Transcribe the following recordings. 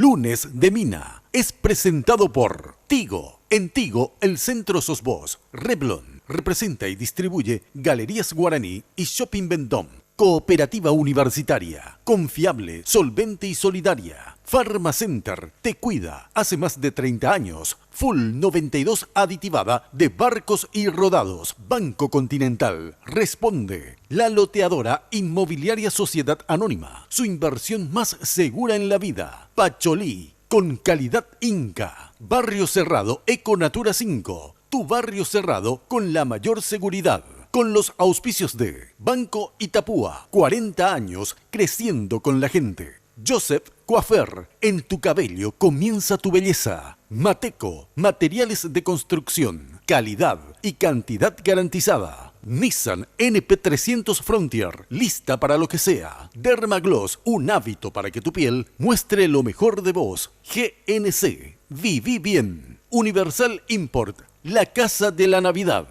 Lunes de Mina es presentado por Tigo. En Tigo, el centro sos vos. Revlon representa y distribuye Galerías Guaraní y Shopping Vendôme. Cooperativa Universitaria, confiable, solvente y solidaria. Pharmacenter te cuida. Hace más de 30 años. Full 92 aditivada de barcos y rodados. Banco Continental. Responde. La loteadora Inmobiliaria Sociedad Anónima. Su inversión más segura en la vida. Pacholí. Con calidad Inca. Barrio Cerrado Econatura 5. Tu barrio cerrado con la mayor seguridad. Con los auspicios de Banco Itapúa, 40 años creciendo con la gente. Joseph Coafer, en tu cabello comienza tu belleza. Mateco, materiales de construcción, calidad y cantidad garantizada. Nissan NP300 Frontier, lista para lo que sea. Dermagloss, un hábito para que tu piel muestre lo mejor de vos. GNC, viví bien. Universal Import, la casa de la Navidad.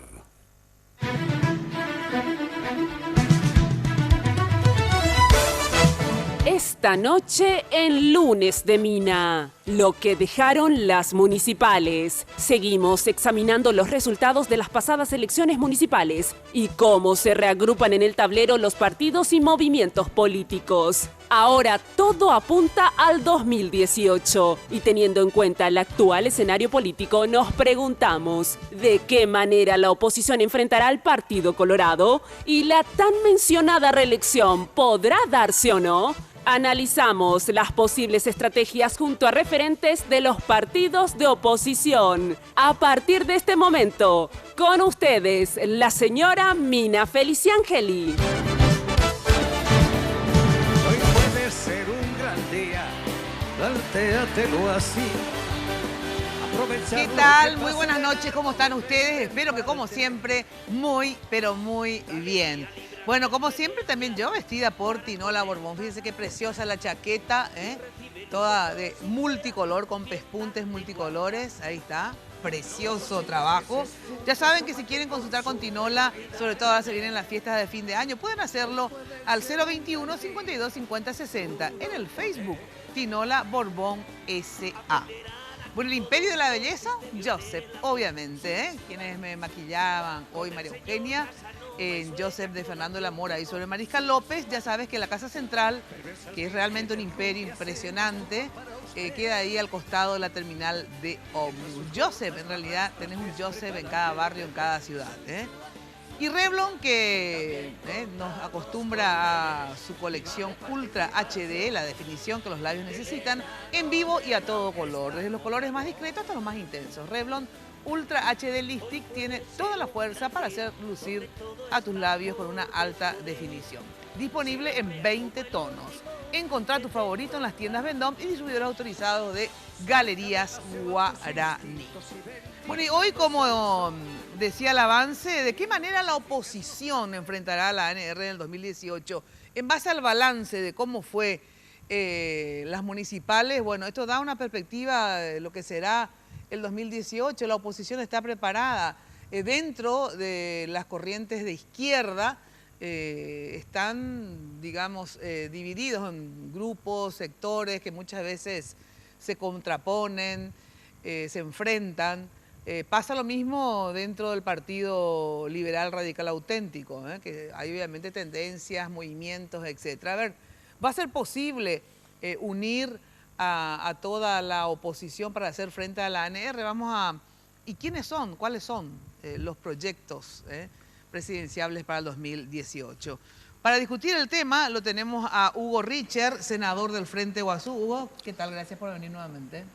Esta noche en Lunes de Mina, lo que dejaron las municipales. Seguimos examinando los resultados de las pasadas elecciones municipales y cómo se reagrupan en el tablero los partidos y movimientos políticos. Ahora todo apunta al 2018 y teniendo en cuenta el actual escenario político nos preguntamos ¿de qué manera la oposición enfrentará al Partido Colorado? ¿Y la tan mencionada reelección podrá darse o no? Analizamos las posibles estrategias junto a referentes de los partidos de oposición. A partir de este momento, con ustedes, la señora Mina Feliciangeli. Hoy puede ser un gran día, plantéatelo así. ¿Qué tal? Muy buenas noches, ¿cómo están ustedes? Espero que como siempre, muy, pero muy bien. Bueno, como siempre también yo vestida por Tinola Borbón. Fíjense qué preciosa la chaqueta, toda de multicolor, con pespuntes multicolores. Ahí está, precioso trabajo. Ya saben que si quieren consultar con Tinola, sobre todo ahora se vienen las fiestas de fin de año, pueden hacerlo al 021 52 50 60 en el Facebook Tinola Borbón S.A. Bueno, el imperio de la belleza, Joseph, obviamente, quienes me maquillaban hoy, María Eugenia, en Joseph de Fernando de la Mora y sobre Mariscal López. Ya sabes que la Casa Central, que es realmente un imperio impresionante, queda ahí al costado de la terminal de ómnibus. Joseph, en realidad, tenés un Joseph en cada barrio, en cada ciudad. Y Revlon, que nos acostumbra a su colección Ultra HD, la definición que los labios necesitan, en vivo y a todo color, desde los colores más discretos hasta los más intensos. Revlon Ultra HD Lipstick tiene toda la fuerza para hacer lucir a tus labios con una alta definición. Disponible en 20 tonos. Encontrá tu favorito en las tiendas Vendôme y distribuidores autorizados de Galerías Guaraní. Bueno, y hoy, como decía el avance, ¿de qué manera la oposición enfrentará a la ANR en el 2018? En base al balance de cómo fue las municipales, bueno, esto da una perspectiva de lo que será el 2018. La oposición está preparada. Dentro de las corrientes de izquierda están, digamos, divididos en grupos, sectores que muchas veces se contraponen, se enfrentan. Pasa lo mismo dentro del Partido Liberal Radical Auténtico, que hay obviamente tendencias, movimientos, etc. A ver, ¿va a ser posible unir a toda la oposición para hacer frente a la ANR? ¿Y quiénes son? ¿Cuáles son los proyectos presidenciables para el 2018? Para discutir el tema lo tenemos a Hugo Richer, senador del Frente Guazú. Hugo, ¿qué tal? Gracias por venir nuevamente.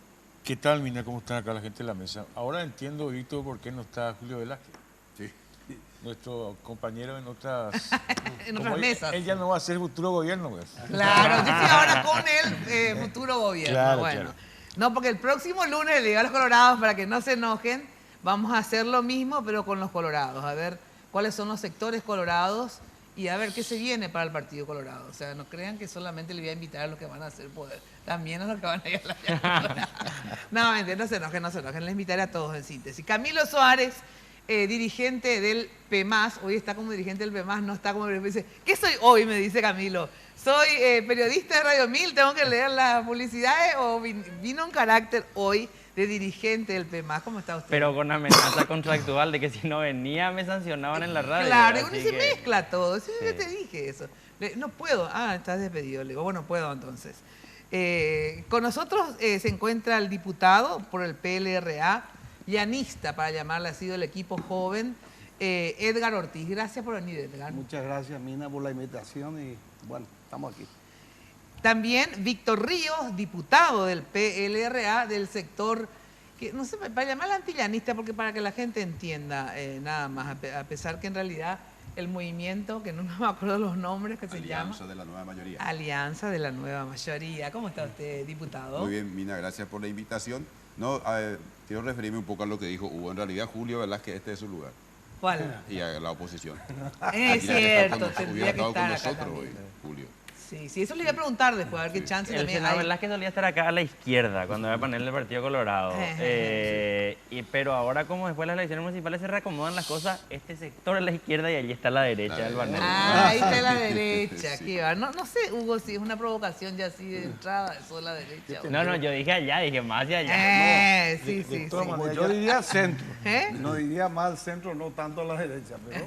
¿Qué tal, Mina? ¿Cómo están acá la gente en la mesa? Ahora entiendo, Víctor, por qué no está Julio Velázquez. Sí. Nuestro compañero en otras... en otras mesas. Él ya no va a ser futuro gobierno, pues. Claro, yo estoy ahora con el futuro gobierno. Claro, bueno, claro. No, porque el próximo lunes, le digo a los colorados, para que no se enojen, vamos a hacer lo mismo, pero con los colorados. A ver cuáles son los sectores colorados y a ver qué se viene para el Partido Colorado. O sea, no crean que solamente le voy a invitar a los que van a hacer poder. También a los que van a ir a la... No, mentira, no se enojen. Les invitaré a todos en síntesis. Camilo Suárez, dirigente del PEMAS. Hoy está como dirigente del PEMAS, no está como... Dice, ¿qué soy hoy? Me dice Camilo. soy periodista de Radio 1000, tengo que leer las publicidades o vino en carácter hoy de dirigente del PEMAS. ¿Cómo está usted? Pero con amenaza contractual de que si no venía me sancionaban en la radio. Claro, y uno así se que- mezcla todo. Sí, Sí. yo te dije eso. No puedo. Ah, estás despedido. Le digo, bueno, puedo entonces. Con nosotros se encuentra el diputado por el PLRA, llanista, para llamarle así, del equipo joven, Edgar Ortiz. Gracias por venir, Edgar. Muchas gracias, Mina, por la invitación y bueno, estamos aquí. También Víctor Ríos, diputado del PLRA del sector, que no sé, para llamarla antillanista, porque para que la gente entienda nada más, a pesar que en realidad el movimiento, que no me acuerdo los nombres, que se llama Alianza de la Nueva Mayoría. Alianza de la Nueva Mayoría. ¿Cómo está usted, diputado? Muy bien, Mina, gracias por la invitación. No, quiero referirme un poco a lo que dijo Hugo. En realidad, Julio Velázquez, este es su lugar. ¿Cuál? Y a la oposición. Es cierto, tendría Hubiera que estado con estar acá nosotros hoy, también. Julio. Sí, sí, eso le iba a preguntar después, a ver qué chance El también senador hay. Velázquez solía estar acá a la izquierda cuando era panel del Partido Colorado. Pero ahora, como después de las elecciones municipales se reacomodan las cosas, este sector es la izquierda y allí está la derecha del panel. Ah, ahí está la derecha. Sí. Qué va. No sé, Hugo, si es una provocación ya así de entrada, eso es la derecha. No, yo dije allá, dije más hacia allá. Sí, sí, De todas sí. maneras, yo diría centro. ¿Eh? No diría más al centro, no tanto a la derecha, pero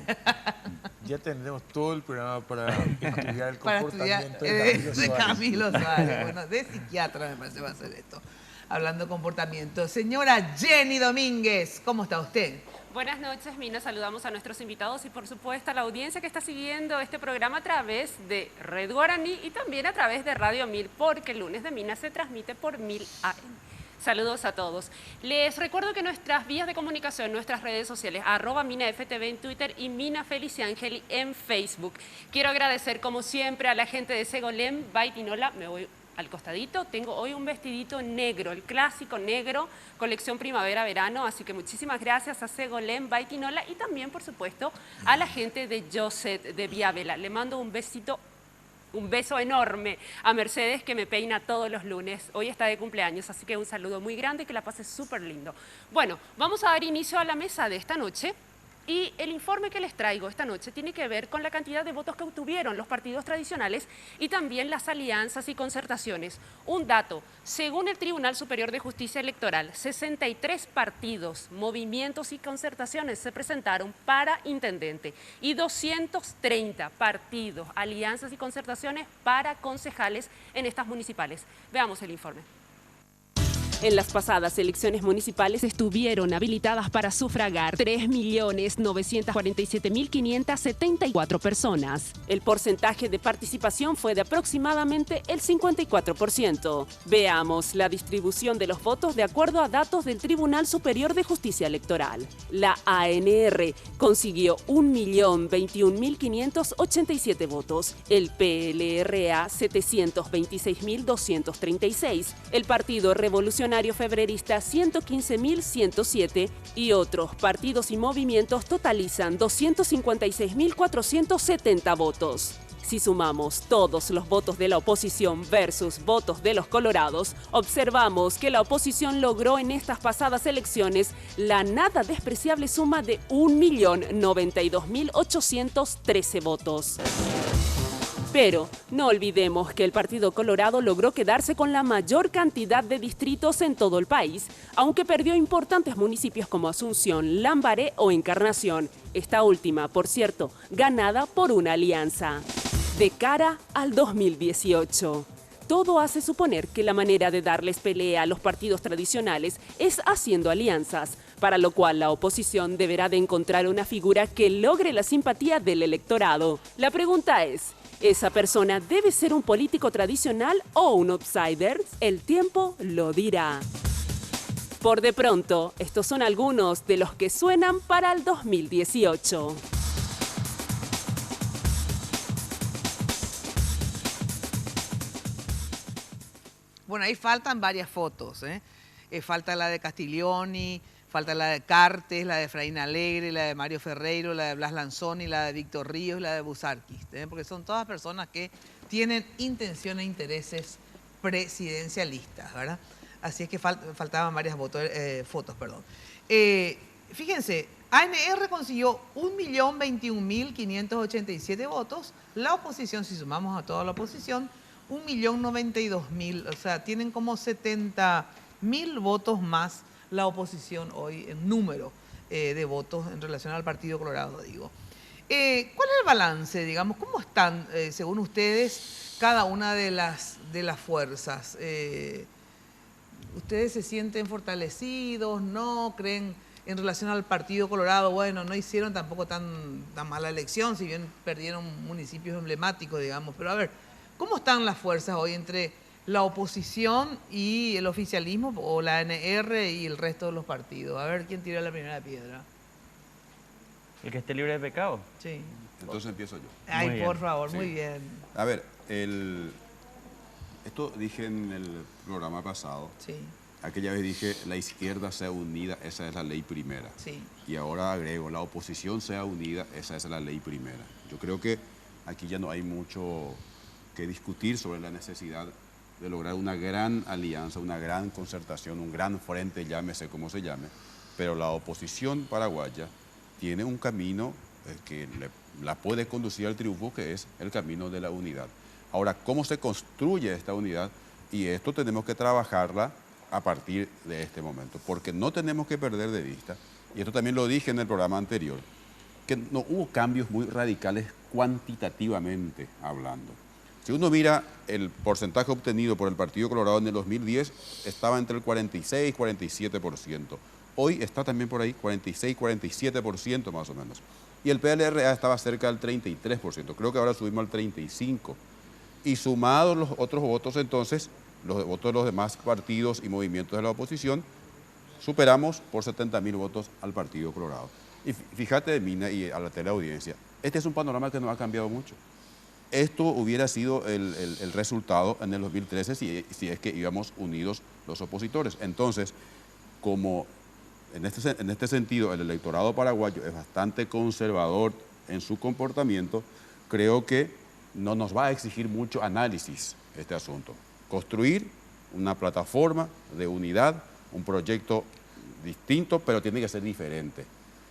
Ya tendremos todo el programa para estudiar el Para estudiar comportamiento de Camilo Suárez. Camilo Suárez. Bueno, de psiquiatra me parece va a ser esto. Hablando de comportamiento. Señora Jenny Domínguez, ¿cómo está usted? Buenas noches, Mina. Saludamos a nuestros invitados y, por supuesto, a la audiencia que está siguiendo este programa a través de Red Guaraní y también a través de Radio 1000, porque el lunes de Mina se transmite por 1000 AM. Saludos a todos. Les recuerdo que nuestras vías de comunicación, nuestras redes sociales, @MinaFTV en Twitter y Mina Feliciangeli en Facebook. Quiero agradecer, como siempre, a la gente de Segolem, Baitinola. Me voy al costadito. Tengo hoy un vestidito negro, el clásico negro, colección primavera-verano. Así que muchísimas gracias a Segolem, Baitinola y también, por supuesto, a la gente de Joset de Viavela. Le mando un besito. Un beso enorme a Mercedes, que me peina todos los lunes. Hoy está de cumpleaños, así que un saludo muy grande y que la pase súper lindo. Bueno, vamos a dar inicio a la mesa de esta noche. Y el informe que les traigo esta noche tiene que ver con la cantidad de votos que obtuvieron los partidos tradicionales y también las alianzas y concertaciones. Un dato, según el Tribunal Superior de Justicia Electoral, 63 partidos, movimientos y concertaciones se presentaron para intendente y 230 partidos, alianzas y concertaciones para concejales en estas municipales. Veamos el informe. En las pasadas elecciones municipales estuvieron habilitadas para sufragar 3.947.574 personas. El porcentaje de participación fue de aproximadamente el 54%. Veamos la distribución de los votos de acuerdo a datos del Tribunal Superior de Justicia Electoral. La ANR consiguió 1.021.587 votos, el PLRA 726.236, el Partido Revolucionario Febrerista 115.107 y otros partidos y movimientos totalizan 256.470 votos. Si sumamos todos los votos de la oposición versus votos de los colorados, observamos que la oposición logró en estas pasadas elecciones la nada despreciable suma de 1.092.813 votos. Pero no olvidemos que el Partido Colorado logró quedarse con la mayor cantidad de distritos en todo el país, aunque perdió importantes municipios como Asunción, Lambaré o Encarnación. Esta última, por cierto, ganada por una alianza. De cara al 2018. Todo hace suponer que la manera de darles pelea a los partidos tradicionales es haciendo alianzas, para lo cual la oposición deberá de encontrar una figura que logre la simpatía del electorado. La pregunta es, ¿esa persona debe ser un político tradicional o un outsider? El tiempo lo dirá. Por de pronto, estos son algunos de los que suenan para el 2018. Bueno, ahí faltan varias fotos, ¿eh? Falta la de Castiglioni, falta la de Cartes, la de Efraín Alegre, la de Mario Ferreiro, la de Blas Lanzoni, la de Víctor Ríos y la de Busarquis, ¿eh? Porque son todas personas que tienen intenciones e intereses presidencialistas, ¿verdad? Así es que faltaban varias fotos. Fíjense, ANR consiguió 1.021.587 votos. La oposición, si sumamos a toda la oposición, 1.092.000. O sea, tienen como 70.000 votos más la oposición hoy en número de votos en relación al Partido Colorado, digo. ¿Cuál es el balance, digamos? ¿Cómo están, según ustedes, cada una de las fuerzas? ¿Ustedes se sienten fortalecidos? ¿No? ¿Creen en relación al Partido Colorado? Bueno, no hicieron tampoco tan mala elección, si bien perdieron municipios emblemáticos, digamos. Pero a ver, ¿cómo están las fuerzas hoy entre la oposición y el oficialismo, o la ANR y el resto de los partidos? A ver, ¿quién tira la primera piedra? El que esté libre de pecado. Sí. Entonces empiezo yo. Ay, Muy por bien. favor, Sí. muy bien. A ver, esto dije en el programa pasado. Sí, Aquella vez dije, la izquierda sea unida, esa es la ley primera. sí. Y ahora agrego, la oposición sea unida, esa es la ley primera. Yo creo que aquí ya no hay mucho que discutir sobre la necesidad de lograr una gran alianza, una gran concertación, un gran frente, llámese como se llame, pero la oposición paraguaya tiene un camino que la puede conducir al triunfo, que es el camino de la unidad. Ahora, ¿cómo se construye esta unidad? Y esto tenemos que trabajarla a partir de este momento, porque no tenemos que perder de vista, y esto también lo dije en el programa anterior, que no hubo cambios muy radicales cuantitativamente hablando. Si uno mira el porcentaje obtenido por el Partido Colorado en el 2010, estaba entre el 46 y 47%. Hoy está también por ahí, 46, 47% más o menos. Y el PLRA estaba cerca del 33%, creo que ahora subimos al 35%. Y sumados los otros votos, entonces, los votos de los demás partidos y movimientos de la oposición, superamos por 70.000 votos al Partido Colorado. Y fíjate, Mina, y a la teleaudiencia, este es un panorama que no ha cambiado mucho. Esto hubiera sido el resultado en el 2013 si es que íbamos unidos los opositores. Entonces, como en este sentido el electorado paraguayo es bastante conservador en su comportamiento, creo que no nos va a exigir mucho análisis este asunto. Construir una plataforma de unidad, un proyecto distinto, pero tiene que ser diferente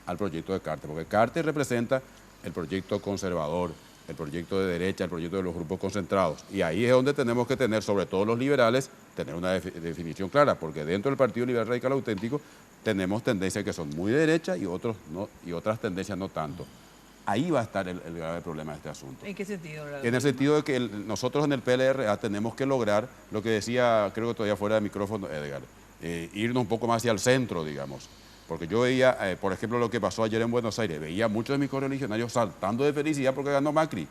al proyecto de Carter, porque Carter representa el proyecto conservador, el proyecto de derecha, el proyecto de los grupos concentrados. Y ahí es donde tenemos que tener, sobre todo los liberales, tener una definición clara, porque dentro del Partido Liberal Radical Auténtico tenemos tendencias que son muy de derecha y otras tendencias no tanto. Ahí va a estar el grave problema de este asunto. ¿En qué sentido? En el sentido de que nosotros en el PLRA tenemos que lograr lo que decía, creo que todavía fuera de micrófono, Edgar, irnos un poco más hacia el centro, digamos. Porque yo veía, por ejemplo, lo que pasó ayer en Buenos Aires, veía a muchos de mis correligionarios saltando de felicidad porque ganó Macri.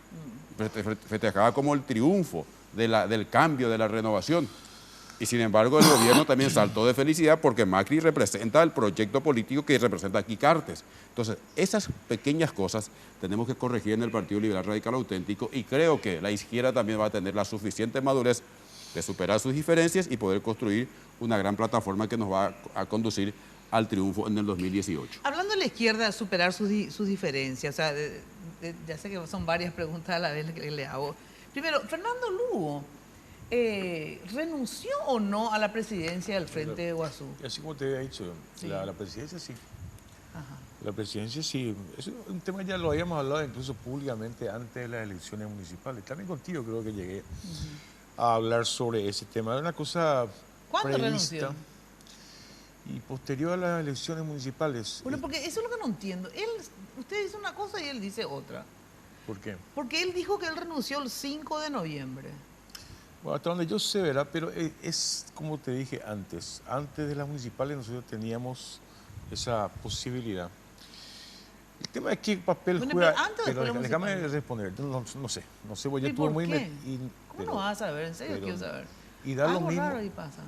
Festejaba como el triunfo del cambio, de la renovación. Y sin embargo el gobierno también saltó de felicidad porque Macri representa el proyecto político que representa aquí Cartes. Entonces, esas pequeñas cosas tenemos que corregir en el Partido Liberal Radical Auténtico, y creo que la izquierda también va a tener la suficiente madurez de superar sus diferencias y poder construir una gran plataforma que nos va a conducir al triunfo en el 2018. Hablando de la izquierda, superar sus diferencias, o sea, ya sé que son varias preguntas a la vez que le hago. Primero, Fernando Lugo, ¿renunció o no a la presidencia del Frente de Guazú? Así como te había dicho, Sí. la presidencia sí. Ajá. La presidencia sí. Es un tema que ya lo habíamos hablado incluso públicamente antes de las elecciones municipales. También contigo creo que llegué a hablar sobre ese tema. Era una cosa ¿Cuándo prevista renunció? y posterior a las elecciones municipales. Bueno, porque eso es lo que no entiendo. Usted dice una cosa y él dice otra. ¿Por qué? Porque él dijo que él renunció el 5 de noviembre. Bueno, hasta donde yo sé, ¿verdad? Pero es como te dije antes de las municipales nosotros teníamos esa posibilidad. El tema es qué papel Bueno, juega... pero antes o después de las déjame municipales. responder, no sé, porque yo ¿Y estuve por muy... qué? ¿Cómo pero- no vas a saber? En serio pero- quiero saber. Y da lo Algo mismo, raro ahí pasa.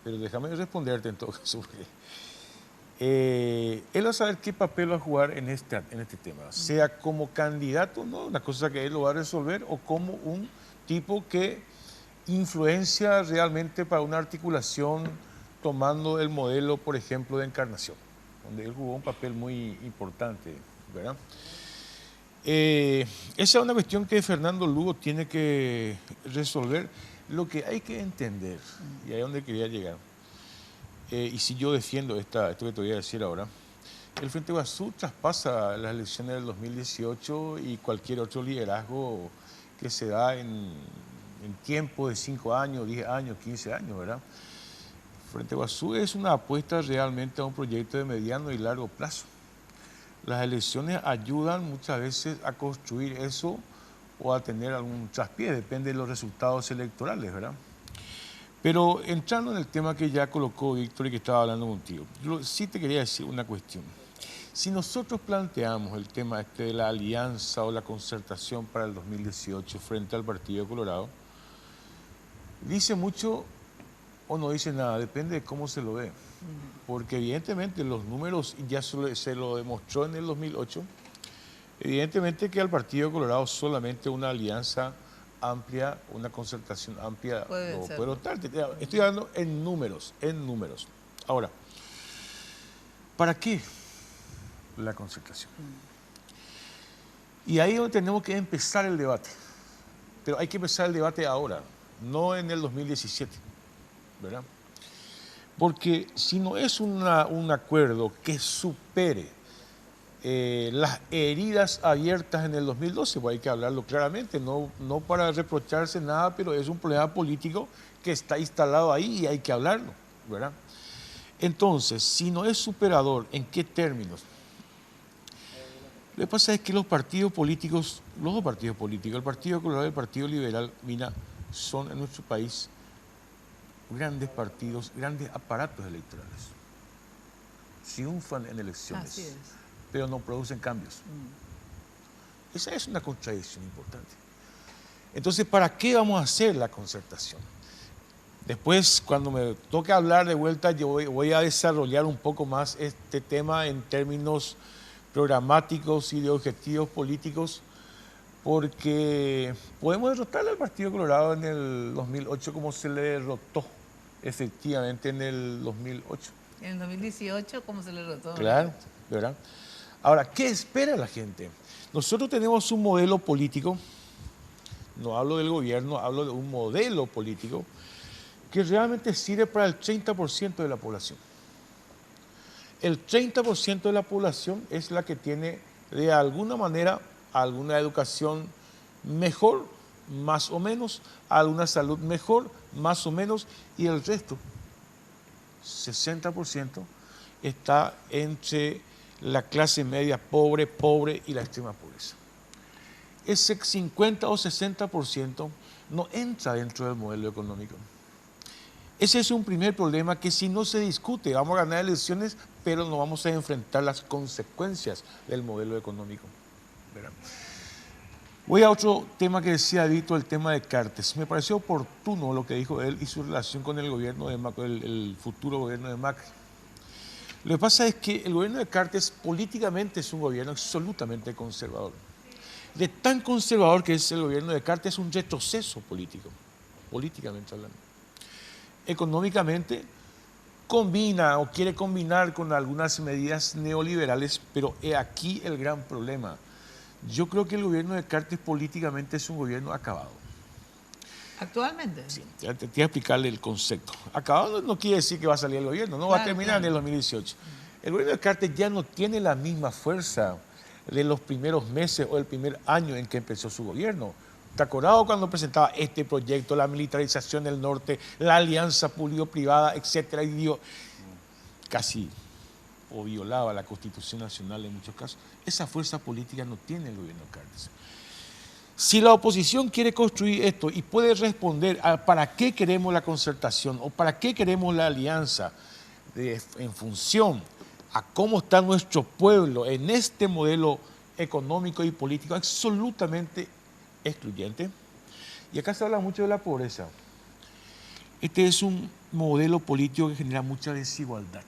pero déjame responderte en todo caso, porque él va a saber qué papel va a jugar en este tema, sea como candidato, ¿no? Una cosa que él lo va a resolver, o como un tipo que influencia realmente para una articulación tomando el modelo, por ejemplo, de Encarnación, donde él jugó un papel muy importante, ¿verdad? Esa es una cuestión que Fernando Lugo tiene que resolver. Lo que hay que entender, y ahí es donde quería llegar, y si yo defiendo esto que te voy a decir ahora, el Frente Guazú traspasa las elecciones del 2018 y cualquier otro liderazgo que se da en tiempo de 5 años, 10 años, 15 años, ¿verdad? Frente Guazú es una apuesta realmente a un proyecto de mediano y largo plazo. Las elecciones ayudan muchas veces a construir eso o a tener algún traspié, depende de los resultados electorales, ¿verdad? Pero entrando en el tema que ya colocó Víctor y que estaba hablando contigo, yo sí te quería decir una cuestión. Si nosotros planteamos el tema de la alianza o la concertación para el 2018 frente al Partido Colorado, dice mucho o no dice nada, depende de cómo se lo ve. Porque evidentemente los números, ya se lo demostró en el 2008, evidentemente que al Partido Colorado solamente una alianza amplia, una concertación amplia no puede optar. Estoy hablando en números, Ahora, ¿para qué la concertación? Y ahí es donde tenemos que empezar el debate. Pero hay que empezar el debate ahora, no en el 2017, ¿verdad? Porque si no es un acuerdo que supere las heridas abiertas en el 2012, pues hay que hablarlo claramente, no para reprocharse nada, pero es un problema político que está instalado ahí y hay que hablarlo, ¿verdad? Entonces, si no es superador, ¿en qué términos? Lo que pasa es que los partidos políticos, los dos partidos políticos, el Partido Colorado y el Partido Liberal, mira, son en nuestro país grandes partidos, grandes aparatos electorales. Triunfan en elecciones. Así es. Pero no producen cambios. Esa es una contradicción importante. Entonces, ¿para qué vamos a hacer la concertación? Después, cuando me toque hablar de vuelta, yo voy a desarrollar un poco más este tema en términos programáticos y de objetivos políticos, porque podemos derrotar al Partido Colorado en el 2008 como se le derrotó efectivamente en el 2008. En el 2018, ¿cómo se le derrotó? Claro, ¿verdad? Ahora, ¿qué espera la gente? Nosotros tenemos un modelo político, no hablo del gobierno, hablo de un modelo político que realmente sirve para el 30% de la población. El 30% de la población es la que tiene de alguna manera alguna educación mejor, más o menos, alguna salud mejor, más o menos, y el resto, 60%, está entre la clase media pobre y la extrema pobreza. Ese 50 o 60% no entra dentro del modelo económico. Ese es un primer problema que si no se discute, vamos a ganar elecciones, pero no vamos a enfrentar las consecuencias del modelo económico, ¿verdad? Voy a otro tema que decía Víctor, el tema de Cartes. Me pareció oportuno lo que dijo él y su relación con el gobierno de Macri, el futuro gobierno de Macri. Lo que pasa es que el gobierno de Cartes políticamente es un gobierno absolutamente conservador. De tan conservador que es el gobierno de Cartes, es un retroceso político, políticamente hablando. Económicamente combina o quiere combinar con algunas medidas neoliberales, pero he aquí el gran problema. Yo creo que el gobierno de Cartes políticamente es un gobierno acabado. ¿Actualmente? Sí, te voy a explicarle el concepto. Acabado no quiere decir que va a salir el gobierno, no, va a terminar en el 2018. El gobierno de Cartes ya no tiene la misma fuerza de los primeros meses o el primer año en que empezó su gobierno. ¿Te acordás cuando presentaba este proyecto, la militarización del norte, la alianza público-privada, etcétera, y dio casi o violaba la Constitución Nacional en muchos casos? Esa fuerza política no tiene el gobierno de Cartes. Si la oposición quiere construir esto y puede responder a para qué queremos la concertación o para qué queremos la alianza en función a cómo está nuestro pueblo en este modelo económico y político absolutamente excluyente. Y acá se habla mucho de la pobreza. Este es un modelo político que genera mucha desigualdad,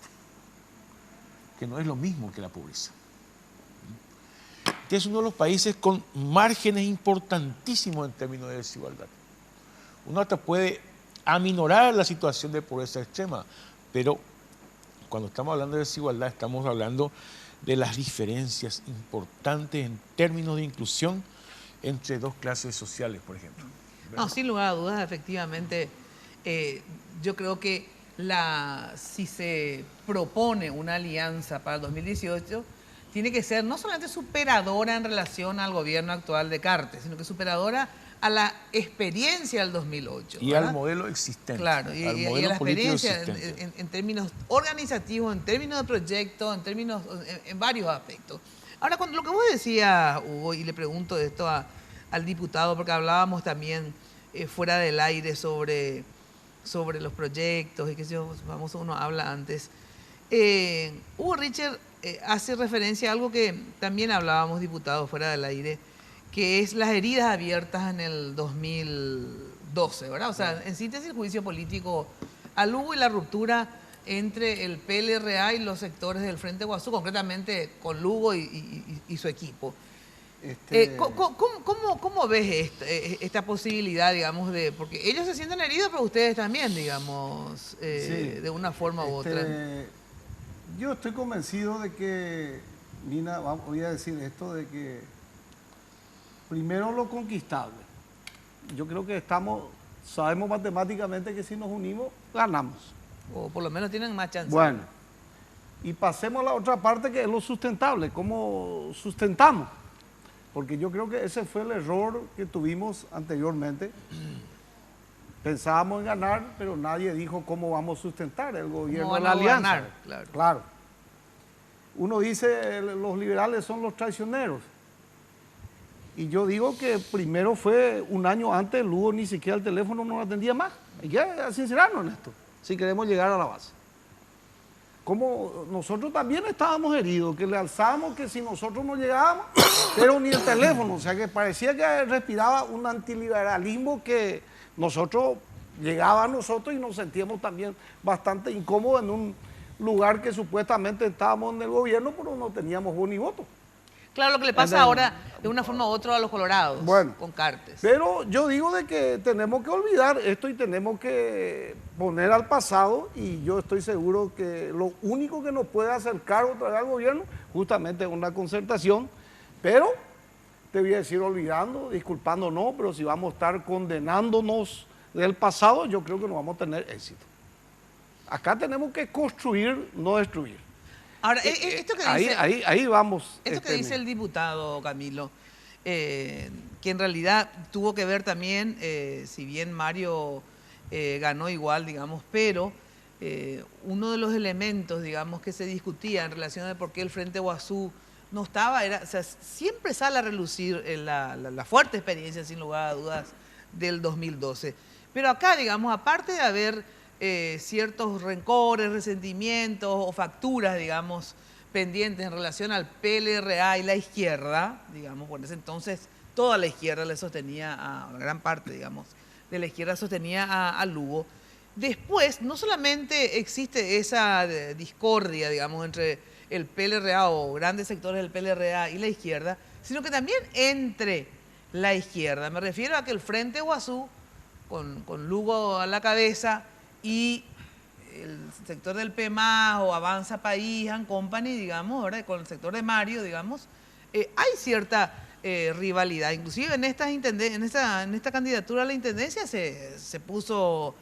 que no es lo mismo que la pobreza. Este es uno de los países con márgenes importantísimos en términos de desigualdad. Uno hasta puede aminorar la situación de pobreza extrema, pero cuando estamos hablando de desigualdad estamos hablando de las diferencias importantes en términos de inclusión entre dos clases sociales, por ejemplo. No, sin lugar a dudas, efectivamente, yo creo que si se propone una alianza para el 2018, tiene que ser no solamente superadora en relación al gobierno actual de Cartes, sino que superadora a la experiencia del 2008. Y ¿verdad? al modelo existente. Claro, y a la experiencia en términos organizativos, en términos de proyectos, en varios aspectos. Ahora, lo que vos decías, Hugo, y le pregunto esto al diputado, porque hablábamos también fuera del aire sobre los proyectos y que si vamos, uno habla antes. Hugo Richard hace referencia a algo que también hablábamos, diputado, fuera del aire, que es las heridas abiertas en el 2012, ¿verdad? O sea, en síntesis, el juicio político al Hugo y la ruptura entre el PLRA y los sectores del Frente Guazú, concretamente con Lugo y su equipo. ¿Cómo ves esta posibilidad, digamos, porque ellos se sienten heridos, pero ustedes también, digamos, Sí. de una forma u otra? Yo estoy convencido de que, Nina, voy a decir esto, de que primero lo conquistable. Yo creo que sabemos matemáticamente que si nos unimos, ganamos. O por lo menos tienen más chance. Bueno, y pasemos a la otra parte que es lo sustentable, cómo sustentamos. Porque yo creo que ese fue el error que tuvimos anteriormente. Pensábamos en ganar, pero nadie dijo cómo vamos a sustentar el gobierno de la alianza. Claro. Uno dice, los liberales son los traicioneros. Y yo digo que primero fue un año antes, Lugo ni siquiera el teléfono no lo atendía más. Hay que sincerarnos en esto, si queremos llegar a la base. Como nosotros también estábamos heridos, que le alzábamos que si nosotros no llegábamos, pero ni el teléfono, o sea que parecía que respiraba un antiliberalismo que nosotros llegaba a nosotros y nos sentíamos también bastante incómodos en un lugar que supuestamente estábamos en el gobierno, pero no teníamos voz ni voto. Claro, lo que le pasa ahora de una forma u otra a los colorados, con Cartes. Pero yo digo de que tenemos que olvidar esto y tenemos que poner al pasado, y yo estoy seguro que lo único que nos puede acercar otra vez al gobierno justamente es una concertación, pero te voy a decir olvidando, disculpándonos, pero si vamos a estar condenándonos del pasado, yo creo que no vamos a tener éxito. Acá tenemos que construir, no destruir. Ahora, esto que dice, ahí vamos. Esto que dice el diputado Camilo, que en realidad tuvo que ver también, si bien Mario ganó igual, digamos, pero uno de los elementos, digamos, que se discutía en relación a por qué el Frente Guazú no estaba, o sea, siempre sale a relucir la fuerte experiencia, sin lugar a dudas, del 2012. Pero acá, digamos, aparte de haber ciertos rencores, resentimientos o facturas, digamos, pendientes en relación al PLRA y la izquierda, digamos, por ese entonces toda la izquierda le sostenía, una gran parte, digamos, de la izquierda sostenía a Lugo. Después, no solamente existe esa discordia, digamos, entre el PLRA o grandes sectores del PLRA y la izquierda, sino que también entre la izquierda. Me refiero a que el Frente Guazú, con Lugo a la cabeza, y el sector del PMA o Avanza País and Company, digamos, ¿verdad? Con el sector de Mario, digamos, hay cierta rivalidad. Inclusive en esta candidatura a la intendencia se puso,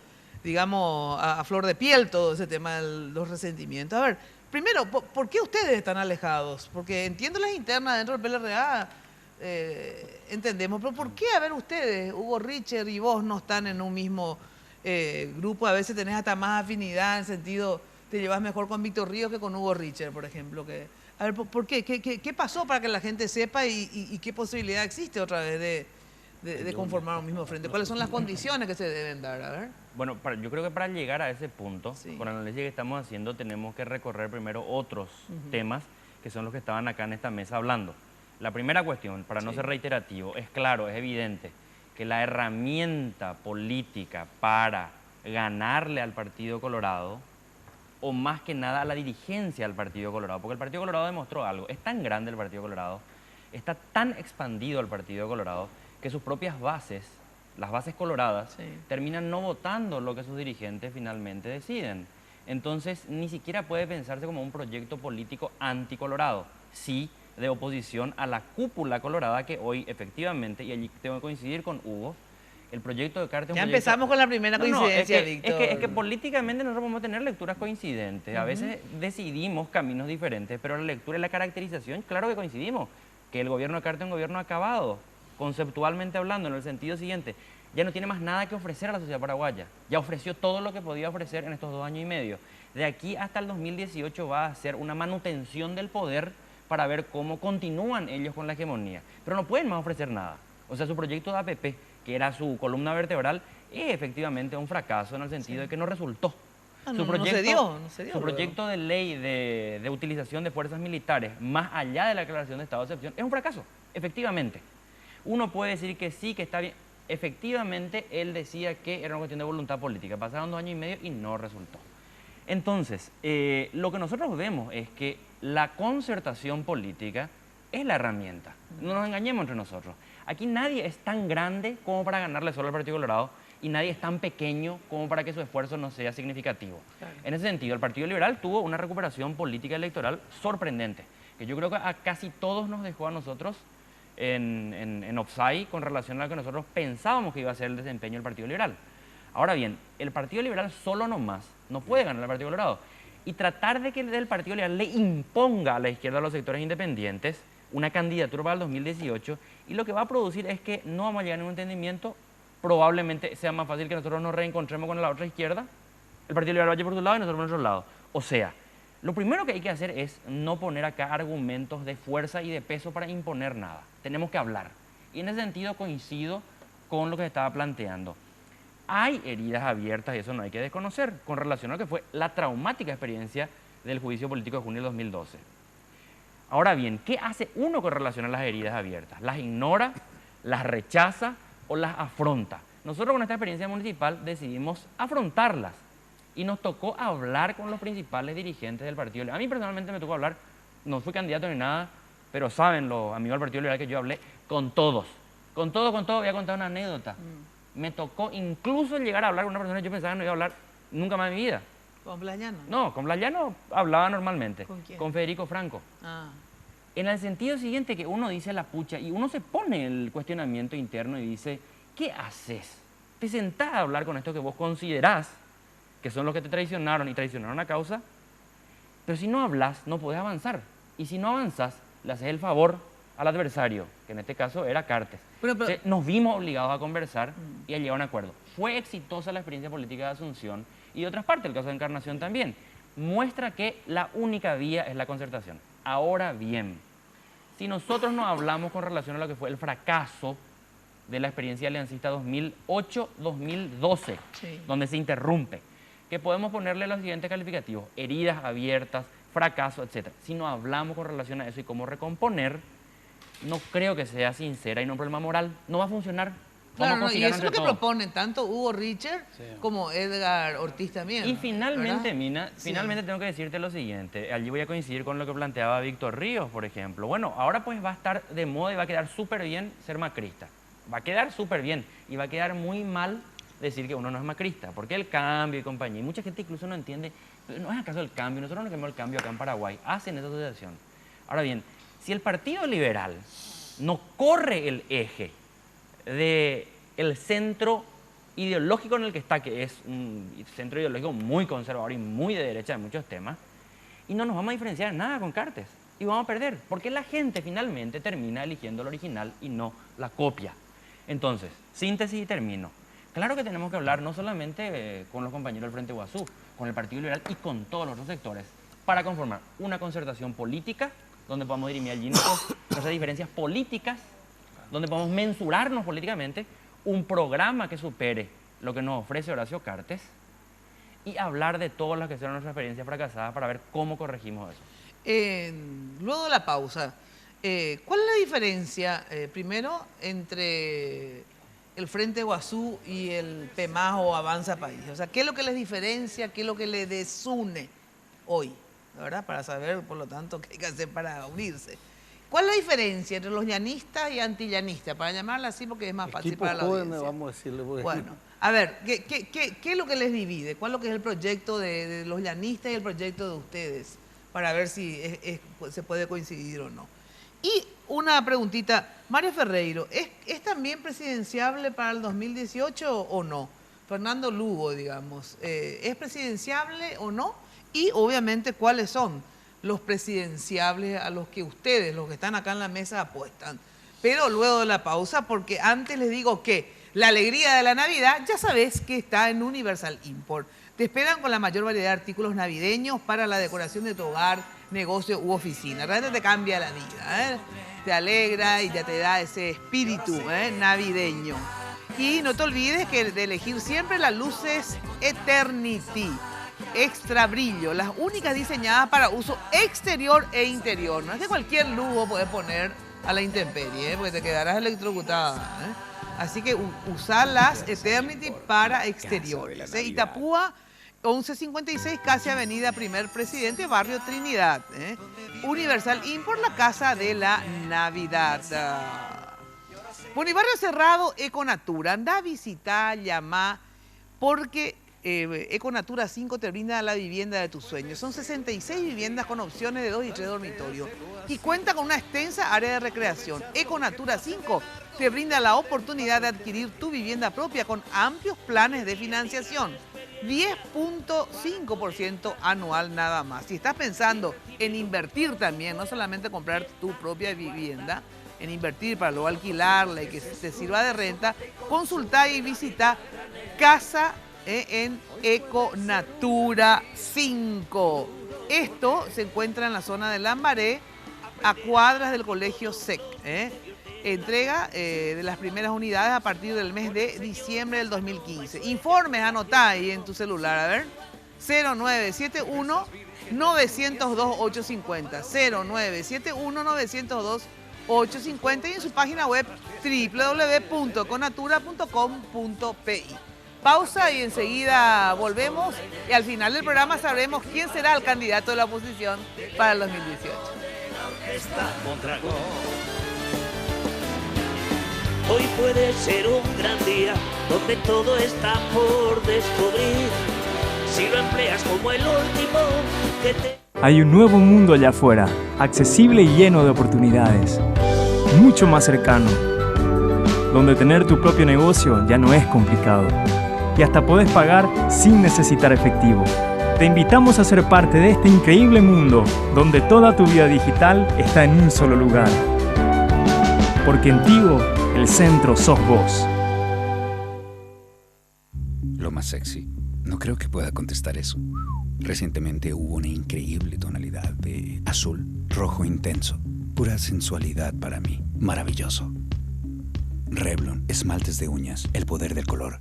digamos, a flor de piel todo ese tema de los resentimientos. A ver, primero, ¿por qué ustedes están alejados? Porque entiendo las internas dentro del PLRA, entendemos, pero ¿por qué, a ver, ustedes, Hugo Richard y vos, no están en un mismo grupo? A veces tenés hasta más afinidad, en el sentido, te llevas mejor con Víctor Ríos que con Hugo Richard, por ejemplo. A ver, ¿por qué? ¿Qué pasó para que la gente sepa y qué posibilidad existe otra vez de conformar un mismo frente? ¿Cuáles son las condiciones que se deben dar? A ver. Bueno, yo creo que para llegar a ese punto, con el análisis que estamos haciendo, tenemos que recorrer primero otros temas que son los que estaban acá en esta mesa hablando. La primera cuestión, para no ser reiterativo, es claro, es evidente que la herramienta política para ganarle al Partido Colorado, o más que nada a la dirigencia del Partido Colorado, porque el Partido Colorado demostró algo, es tan grande el Partido Colorado, está tan expandido el Partido Colorado, que sus propias bases, las bases coloradas, terminan no votando lo que sus dirigentes finalmente deciden. Entonces, ni siquiera puede pensarse como un proyecto político anticolorado, sí de oposición a la cúpula colorada que hoy efectivamente, y allí tengo que coincidir con Hugo, El proyecto de Cartes... Ya empezamos con la primera coincidencia, Víctor. Es que políticamente nosotros podemos tener lecturas coincidentes. A veces decidimos caminos diferentes, pero la lectura y la caracterización, claro que coincidimos. Que el gobierno de Cartes es un gobierno acabado, conceptualmente hablando, en el sentido siguiente. Ya no tiene más nada que ofrecer a la sociedad paraguaya. Ya ofreció todo lo que podía ofrecer en estos 2 años y medio. De aquí hasta el 2018 va a ser una manutención del poder para ver cómo continúan ellos con la hegemonía. Pero no pueden más ofrecer nada. O sea, su proyecto de APP, que era su columna vertebral, es efectivamente un fracaso en el sentido de que no resultó. No se dio. Su proyecto de ley de utilización de fuerzas militares, más allá de la declaración de estado de excepción, es un fracaso, efectivamente. Uno puede decir que sí, que está bien. Efectivamente, él decía que era una cuestión de voluntad política. Pasaron 2 años y medio y no resultó. Entonces, lo que nosotros vemos es que la concertación política es la herramienta. No nos engañemos entre nosotros. Aquí nadie es tan grande como para ganarle solo al Partido Colorado y nadie es tan pequeño como para que su esfuerzo no sea significativo. Claro. En ese sentido, el Partido Liberal tuvo una recuperación política electoral sorprendente, que yo creo que a casi todos nos dejó a nosotros en offside con relación a lo que nosotros pensábamos que iba a ser el desempeño del Partido Liberal. Ahora bien, el Partido Liberal solo nomás no puede ganar al Partido Colorado. Y tratar de que el Partido Liberal le imponga a la izquierda, a los sectores independientes, una candidatura para el 2018, y lo que va a producir es que no vamos a llegar a un entendimiento, probablemente sea más fácil que nosotros nos reencontremos con la otra izquierda, el Partido Liberal vaya por su lado y nosotros por nuestro lado. O sea, lo primero que hay que hacer es no poner acá argumentos de fuerza y de peso para imponer nada. Tenemos que hablar. Y en ese sentido coincido con lo que estaba planteando. Hay heridas abiertas, y eso no hay que desconocer, con relación a lo que fue la traumática experiencia del juicio político de junio de 2012. Ahora bien, ¿qué hace uno con relación a las heridas abiertas? ¿Las ignora, las rechaza o las afronta? Nosotros con esta experiencia municipal decidimos afrontarlas y nos tocó hablar con los principales dirigentes del Partido Liberal. A mí personalmente me tocó hablar, no fui candidato ni nada, pero saben los amigos del Partido Liberal que yo hablé con todos. Con todo, voy a contar una anécdota. Me tocó incluso llegar a hablar con una persona que yo pensaba que no iba a hablar nunca más en mi vida. ¿Con Blayano? No, con Blayano hablaba normalmente. ¿Con quién? Con Federico Franco. Ah. En el sentido siguiente, que uno dice la pucha y uno se pone el cuestionamiento interno y dice, ¿qué haces? Te sentás a hablar con esto que vos considerás que son los que te traicionaron y traicionaron a causa, pero si no hablas, no podés avanzar. Y si no avanzas, le haces el favor al adversario, que en este caso era Cartes. Entonces, nos vimos obligados a conversar y a llegar a un acuerdo. Fue exitosa la experiencia política de Asunción y de otras partes, el caso de Encarnación también. Muestra que la única vía es la concertación. Ahora bien, si nosotros no hablamos con relación a lo que fue el fracaso de la experiencia aliancista 2008-2012, donde se interrumpe, que podemos ponerle los siguientes calificativos: heridas abiertas, fracaso, etc. Si no hablamos con relación a eso y cómo recomponer, no creo que sea sincera y no un problema moral. No va a funcionar. Claro, y eso es lo que proponen tanto Hugo Richard como Edgar Ortiz también. Y finalmente, ¿verdad? Mina, finalmente tengo que decirte lo siguiente. Allí voy a coincidir con lo que planteaba Víctor Ríos, por ejemplo. Bueno, ahora pues va a estar de moda y va a quedar súper bien ser macrista. Va a quedar súper bien y va a quedar muy mal decir que uno no es macrista, porque el cambio y compañía, y mucha gente incluso no entiende, no es acaso el cambio, nosotros no queremos el cambio acá en Paraguay, hacen esa asociación. Ahora bien, si el Partido Liberal no corre el eje del centro ideológico en el que está, que es un centro ideológico muy conservador y muy de derecha en muchos temas, y no nos vamos a diferenciar en nada con Cartes, y vamos a perder, porque la gente finalmente termina eligiendo el original y no la copia. Entonces, síntesis y termino. Claro que tenemos que hablar no solamente con los compañeros del Frente Guazú, con el Partido Liberal y con todos los otros sectores, para conformar una concertación política donde podamos dirimir allí nuestras diferencias políticas, donde podamos mensurarnos políticamente, un programa que supere lo que nos ofrece Horacio Cartes y hablar de todas las que son nuestras experiencias fracasadas para ver cómo corregimos eso. Luego de la pausa, ¿cuál es la diferencia, primero, entre el Frente Guazú y el PEMAJ o Avanza País? O sea, ¿qué es lo que les diferencia, qué es lo que les desune hoy? ¿Verdad? Para saber, por lo tanto, qué hay que hacer para unirse. ¿Cuál es la diferencia entre los llanistas y antillanistas? Para llamarla así porque es más fácil para la audiencia. Vamos a decirle. Bueno, a ver, ¿qué es lo que les divide? ¿Cuál es lo que es el proyecto de los llanistas y el proyecto de ustedes? Para ver si se puede coincidir o no. Y una preguntita, Mario Ferreiro, ¿es también presidenciable para el 2018 o no? Fernando Lugo, digamos, ¿es presidenciable o no? Y obviamente, ¿cuáles son los presidenciables a los que ustedes, los que están acá en la mesa, apuestan? Pero luego de la pausa, porque antes les digo que la alegría de la Navidad, ya sabes que está en Universal Import. Te esperan con la mayor variedad de artículos navideños para la decoración de tu hogar, negocio u oficina. Realmente te cambia la vida, te alegra y ya te da ese espíritu navideño. Y no te olvides de elegir siempre las luces Eternity Extra Brillo, las únicas diseñadas para uso exterior e interior. No es que cualquier luz puedes poner a la intemperie, porque te quedarás electrocutada. Así que usar las Eternity para exteriores. Itapúa 1156, casi Avenida Primer Presidente, Barrio Trinidad. Universal Import, la casa de la Navidad. Bonibarrio Cerrado, Econatura. Anda a visitar, llama, porque Econatura 5 te brinda la vivienda de tus sueños. Son 66 viviendas con opciones de 2 y 3 dormitorios. Y cuenta con una extensa área de recreación. Econatura 5 te brinda la oportunidad de adquirir tu vivienda propia con amplios planes de financiación. 10.5% anual nada más. Si estás pensando en invertir también, no solamente comprar tu propia vivienda, en invertir para luego alquilarla y que te sirva de renta, consulta y visita Casa en Econatura 5. Esto se encuentra en la zona de Lambaré, a cuadras del Colegio SEC. Entrega de las primeras unidades a partir del mes de diciembre del 2015. Informes, anotá ahí en tu celular, a ver. 0971-902-850. 0971-902-850 y en su página web www.conatura.com.pi. Pausa y enseguida volvemos y al final del programa sabremos quién será el candidato de la oposición para el 2018. Hoy puede ser un gran día donde todo está por descubrir. Si lo empleas como el último que te... Hay un nuevo mundo allá afuera, accesible y lleno de oportunidades. Mucho más cercano, donde tener tu propio negocio ya no es complicado. Y hasta podés pagar sin necesitar efectivo. Te invitamos a ser parte de este increíble mundo donde toda tu vida digital está en un solo lugar. Porque en Tigo, el centro sos vos. Lo más sexy. No creo que pueda contestar eso. Recientemente hubo una increíble tonalidad de azul, rojo intenso. Pura sensualidad para mí. Maravilloso. Revlon, esmaltes de uñas, el poder del color.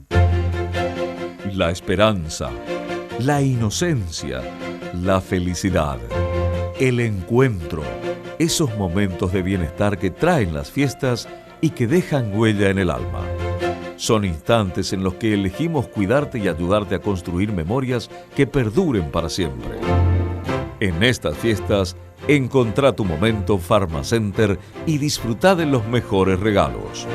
La esperanza, la inocencia, la felicidad, el encuentro, esos momentos de bienestar que traen las fiestas y que dejan huella en el alma. Son instantes en los que elegimos cuidarte y ayudarte a construir memorias que perduren para siempre. En estas fiestas, encontrá tu momento Pharmacenter y disfrutá de los mejores regalos.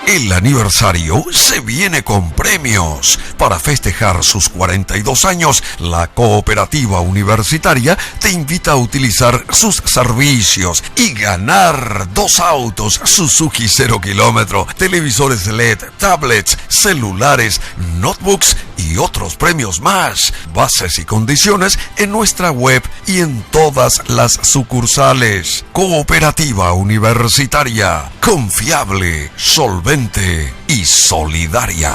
El aniversario se viene con premios. Para festejar sus 42 años, la Cooperativa Universitaria te invita a utilizar sus servicios y ganar 2 autos Suzuki 0 kilómetro, televisores LED, tablets, celulares, notebooks y otros premios más. Bases y condiciones en nuestra web y en todas las sucursales. Cooperativa Universitaria, confiable, solvente y solidaria.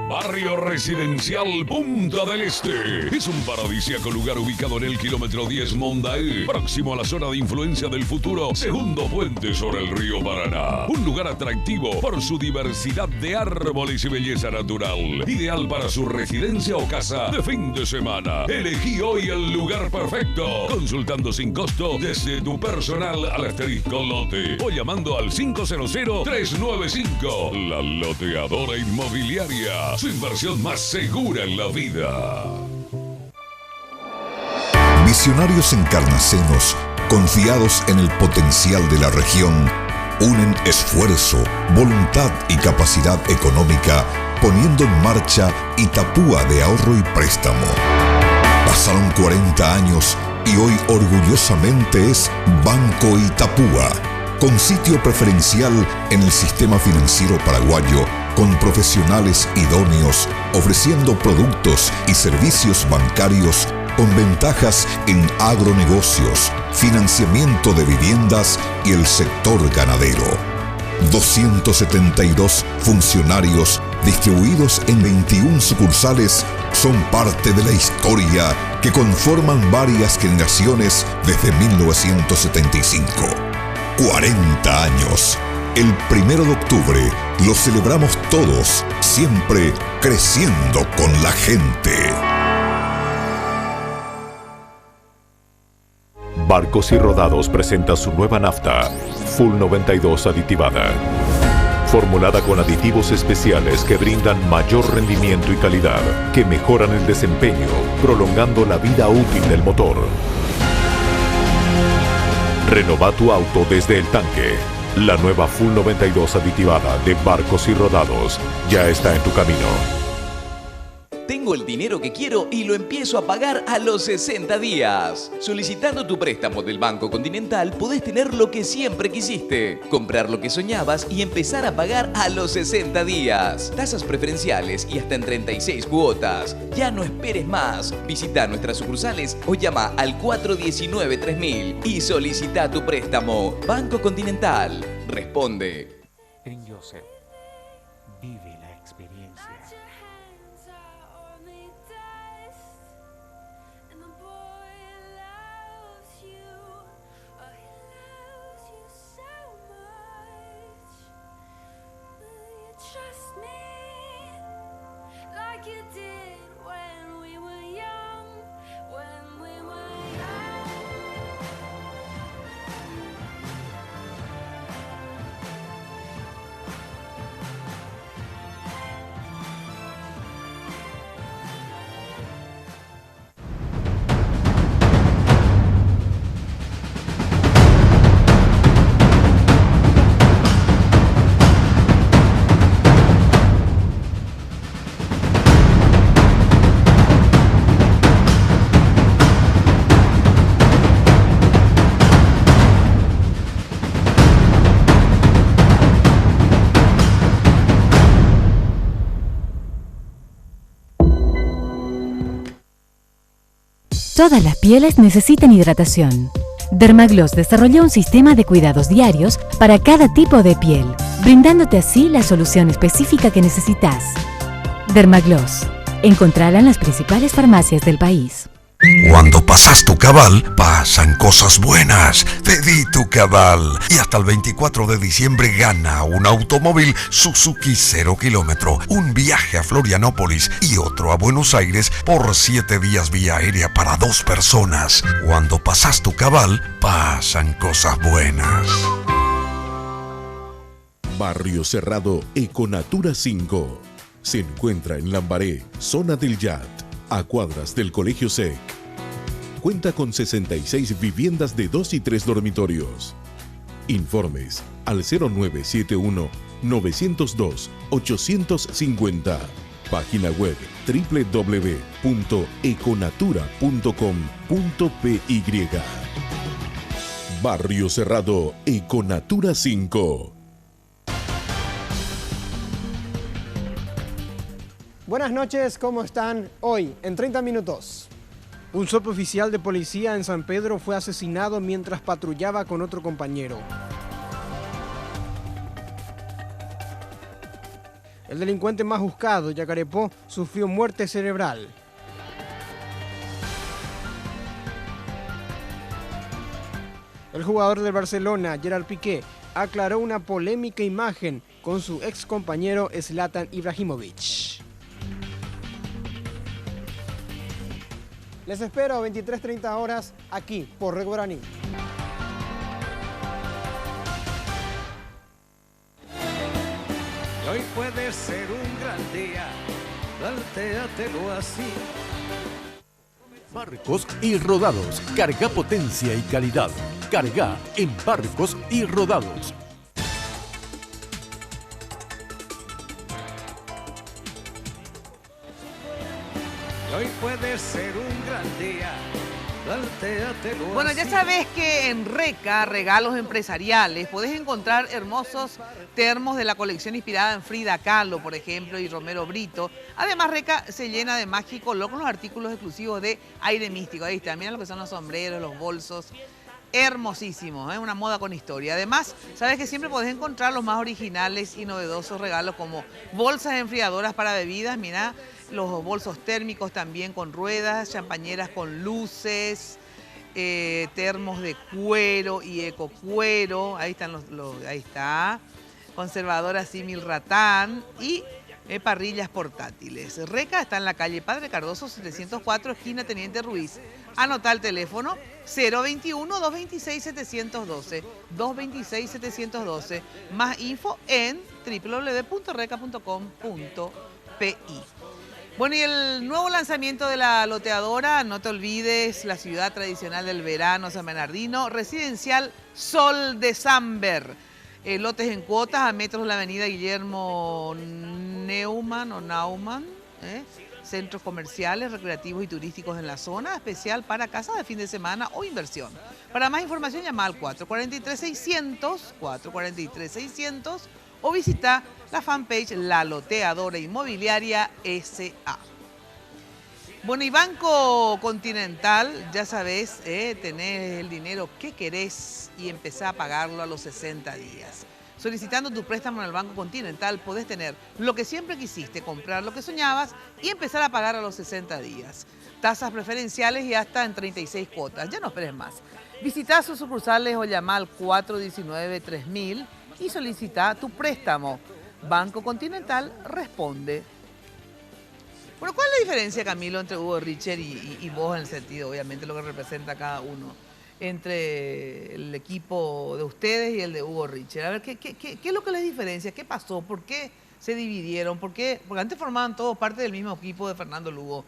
Barrio Residencial Punta del Este. Es un paradisíaco lugar ubicado en el kilómetro 10 Mondaé, próximo a la zona de influencia del futuro segundo puente sobre el río Paraná. Un lugar atractivo por su diversidad de árboles y belleza natural. Ideal para su residencia o casa de fin de semana. Elegí hoy el lugar perfecto. Consultando sin costo desde tu personal al asterisco lote o llamando al 500-395. La Loteadora Inmobiliaria. Su inversión más segura en la vida. Visionarios encarnacenos, confiados en el potencial de la región, unen esfuerzo, voluntad y capacidad económica, poniendo en marcha Itapúa de ahorro y préstamo. Pasaron 40 años y hoy orgullosamente es Banco Itapúa, con sitio preferencial en el sistema financiero paraguayo, con profesionales idóneos, ofreciendo productos y servicios bancarios con ventajas en agronegocios, financiamiento de viviendas y el sector ganadero. 272 funcionarios distribuidos en 21 sucursales son parte de la historia que conforman varias generaciones desde 1975. 40 años. El 1 de octubre lo celebramos todos, siempre creciendo con la gente. Barcos y Rodados presenta su nueva nafta, Full 92 aditivada. Formulada con aditivos especiales que brindan mayor rendimiento y calidad, que mejoran el desempeño, prolongando la vida útil del motor. Renova tu auto desde el tanque. La nueva Full 92 aditivada de Barcos y Rodados ya está en tu camino. Tengo el dinero que quiero y lo empiezo a pagar a los 60 días. Solicitando tu préstamo del Banco Continental podés tener lo que siempre quisiste, comprar lo que soñabas y empezar a pagar a los 60 días. Tasas preferenciales y hasta en 36 cuotas. Ya no esperes más. Visita nuestras sucursales o llama al 419-3000 y solicita tu préstamo. Banco Continental. Responde. En Joseph, vive la experiencia. Todas las pieles necesitan hidratación. Dermagloss desarrolló un sistema de cuidados diarios para cada tipo de piel, brindándote así la solución específica que necesitas. Dermagloss. Encontrala en las principales farmacias del país. Cuando pasas tu cabal, pasan cosas buenas. Pedí tu cabal y hasta el 24 de diciembre gana un automóvil Suzuki 0 kilómetro, un viaje a Florianópolis y otro a Buenos Aires por 7 días vía aérea para 2 personas. Cuando pasas tu cabal, pasan cosas buenas. Barrio Cerrado Econatura 5. Se encuentra en Lambaré, zona del Yat, a cuadras del Colegio SEC. Cuenta con 66 viviendas de 2 y 3 dormitorios. Informes al 0971-902-850. Página web www.econatura.com.py. Barrio Cerrado Econatura 5. Buenas noches, ¿cómo están? Hoy, en 30 minutos. Un suboficial de policía en San Pedro fue asesinado mientras patrullaba con otro compañero. El delincuente más buscado, Yacarepó, sufrió muerte cerebral. El jugador del Barcelona, Gerard Piqué, aclaró una polémica imagen con su ex compañero Zlatan Ibrahimovic. Les espero a 23:30 horas aquí por Red Guaraní. Hoy puede ser un gran día, plantéatelo así. Barcos y Rodados. Carga potencia y calidad. Carga en Barcos y Rodados. hoy puede ser un gran día. Bueno, ya sabes que en Reca, regalos empresariales, podés encontrar hermosos termos de la colección inspirada en Frida Kahlo, por ejemplo, y Romero Brito. Además, Reca se llena de magia y color con los artículos exclusivos de aire místico. Ahí está, miren lo que son los sombreros, los bolsos. Hermosísimos, ¿eh? Una moda con historia. Además, sabes que siempre podés encontrar los más originales y novedosos regalos como bolsas enfriadoras para bebidas, mira, los bolsos térmicos también con ruedas, champañeras con luces, termos de cuero y ecocuero, ahí están ahí está, conservadoras símil ratán y parrillas portátiles. Reca está en la calle Padre Cardoso 704, esquina Teniente Ruiz. Anota el teléfono 021-226-712, 226-712. Más info en www.reca.com.pi. Bueno, y el nuevo lanzamiento de la loteadora, no te olvides, la ciudad tradicional del verano, San Bernardino, residencial Sol de Samber. Lotes en cuotas a metros de la avenida Guillermo Naumann, centros comerciales, recreativos y turísticos en la zona, especial para casas de fin de semana o inversión. Para más información llama al 443-600 o visita la fanpage La Loteadora Inmobiliaria S.A. Bueno, y Banco Continental, ya sabés, tenés el dinero que querés y empezá a pagarlo a los 60 días. Solicitando tu préstamo en el Banco Continental podés tener lo que siempre quisiste, comprar lo que soñabas y empezar a pagar a los 60 días. Tasas preferenciales y hasta en 36 cuotas. Ya no esperes más. Visitá sus sucursales o llama al 419-3000 y solicita tu préstamo. Banco Continental responde. Bueno, ¿cuál es la diferencia, Camilo, entre Hugo Richter y vos en el sentido, obviamente, lo que representa cada uno? Entre el equipo de ustedes y el de Hugo Richter. A ver, ¿qué es lo que les diferencia? ¿Qué pasó? ¿Por qué se dividieron? Porque antes formaban todos parte del mismo equipo de Fernando Lugo.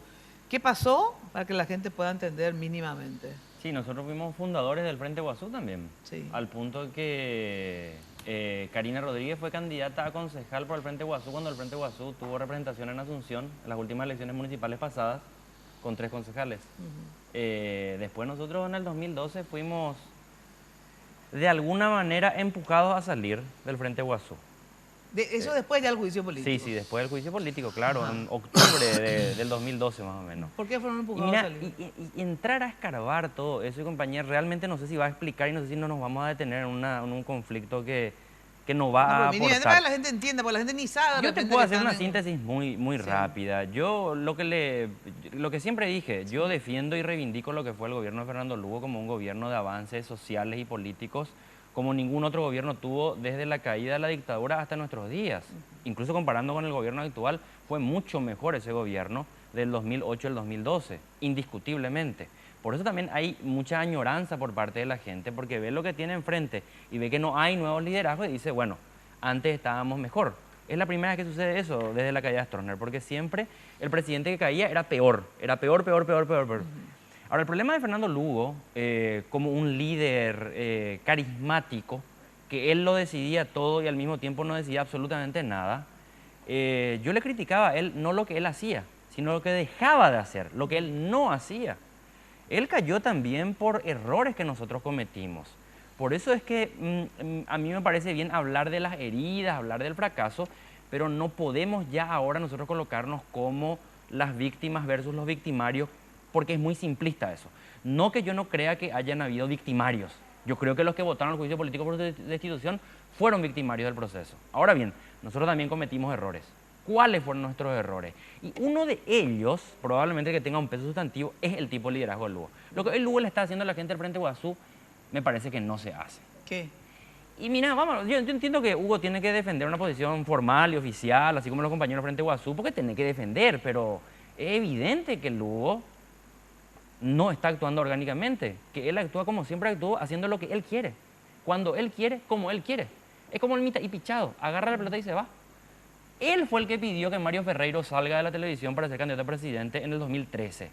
¿Qué pasó? Para que la gente pueda entender mínimamente. Sí, nosotros fuimos fundadores del Frente Guazú también. Sí. Al punto que Karina Rodríguez fue candidata a concejal por el Frente Guazú cuando el Frente Guazú tuvo representación en Asunción en las últimas elecciones municipales pasadas con 3 concejales. Después nosotros en el 2012 fuimos de alguna manera empujados a salir del Frente Guazú. Eso después ya del juicio político. Sí, después del juicio político, claro, en octubre del 2012 más o menos. ¿Por qué fueron empujados a salir? Y entrar a escarbar todo eso y compañía, realmente no sé si va a explicar y no sé si no nos vamos a detener en un conflicto que no va a aportar. Para que la gente entienda, porque la gente ni sabe. Yo te puedo hacer una síntesis muy rápida. Yo lo que siempre dije, yo defiendo y reivindico lo que fue el gobierno de Fernando Lugo como un gobierno de avances sociales y políticos como ningún otro gobierno tuvo desde la caída de la dictadura hasta nuestros días. Incluso comparando con el gobierno actual, fue mucho mejor ese gobierno del 2008 al 2012, indiscutiblemente. Por eso también hay mucha añoranza por parte de la gente, porque ve lo que tiene enfrente y ve que no hay nuevos liderazgos y dice, bueno, antes estábamos mejor. Es la primera vez que sucede eso desde la caída de Stroessner, porque siempre el presidente que caía era peor. Ahora, el problema de Fernando Lugo, como un líder carismático, que él lo decidía todo y al mismo tiempo no decidía absolutamente nada, yo le criticaba a él no lo que él hacía, sino lo que dejaba de hacer, lo que él no hacía. Él cayó también por errores que nosotros cometimos. Por eso es que a mí me parece bien hablar de las heridas, hablar del fracaso, pero no podemos ya ahora nosotros colocarnos como las víctimas versus los victimarios, porque es muy simplista eso. No que yo no crea que hayan habido victimarios. Yo creo que los que votaron al juicio político por destitución fueron victimarios del proceso. Ahora bien, nosotros también cometimos errores. ¿Cuáles fueron nuestros errores? Y uno de ellos, probablemente que tenga un peso sustantivo, es el tipo de liderazgo de Lugo. Lo que el Lugo le está haciendo a la gente del Frente Guazú, me parece que no se hace. ¿Qué? Y mira, vamos, yo entiendo que Hugo tiene que defender una posición formal y oficial, así como los compañeros del Frente Guazú, porque tiene que defender, pero es evidente que Lugo no está actuando orgánicamente, que él actúa como siempre actuó, haciendo lo que él quiere, cuando él quiere, como él quiere. Es como el Mita y Pichado, agarra la pelota y se va. Él fue el que pidió que Mario Ferreiro salga de la televisión para ser candidato a presidente en el 2013.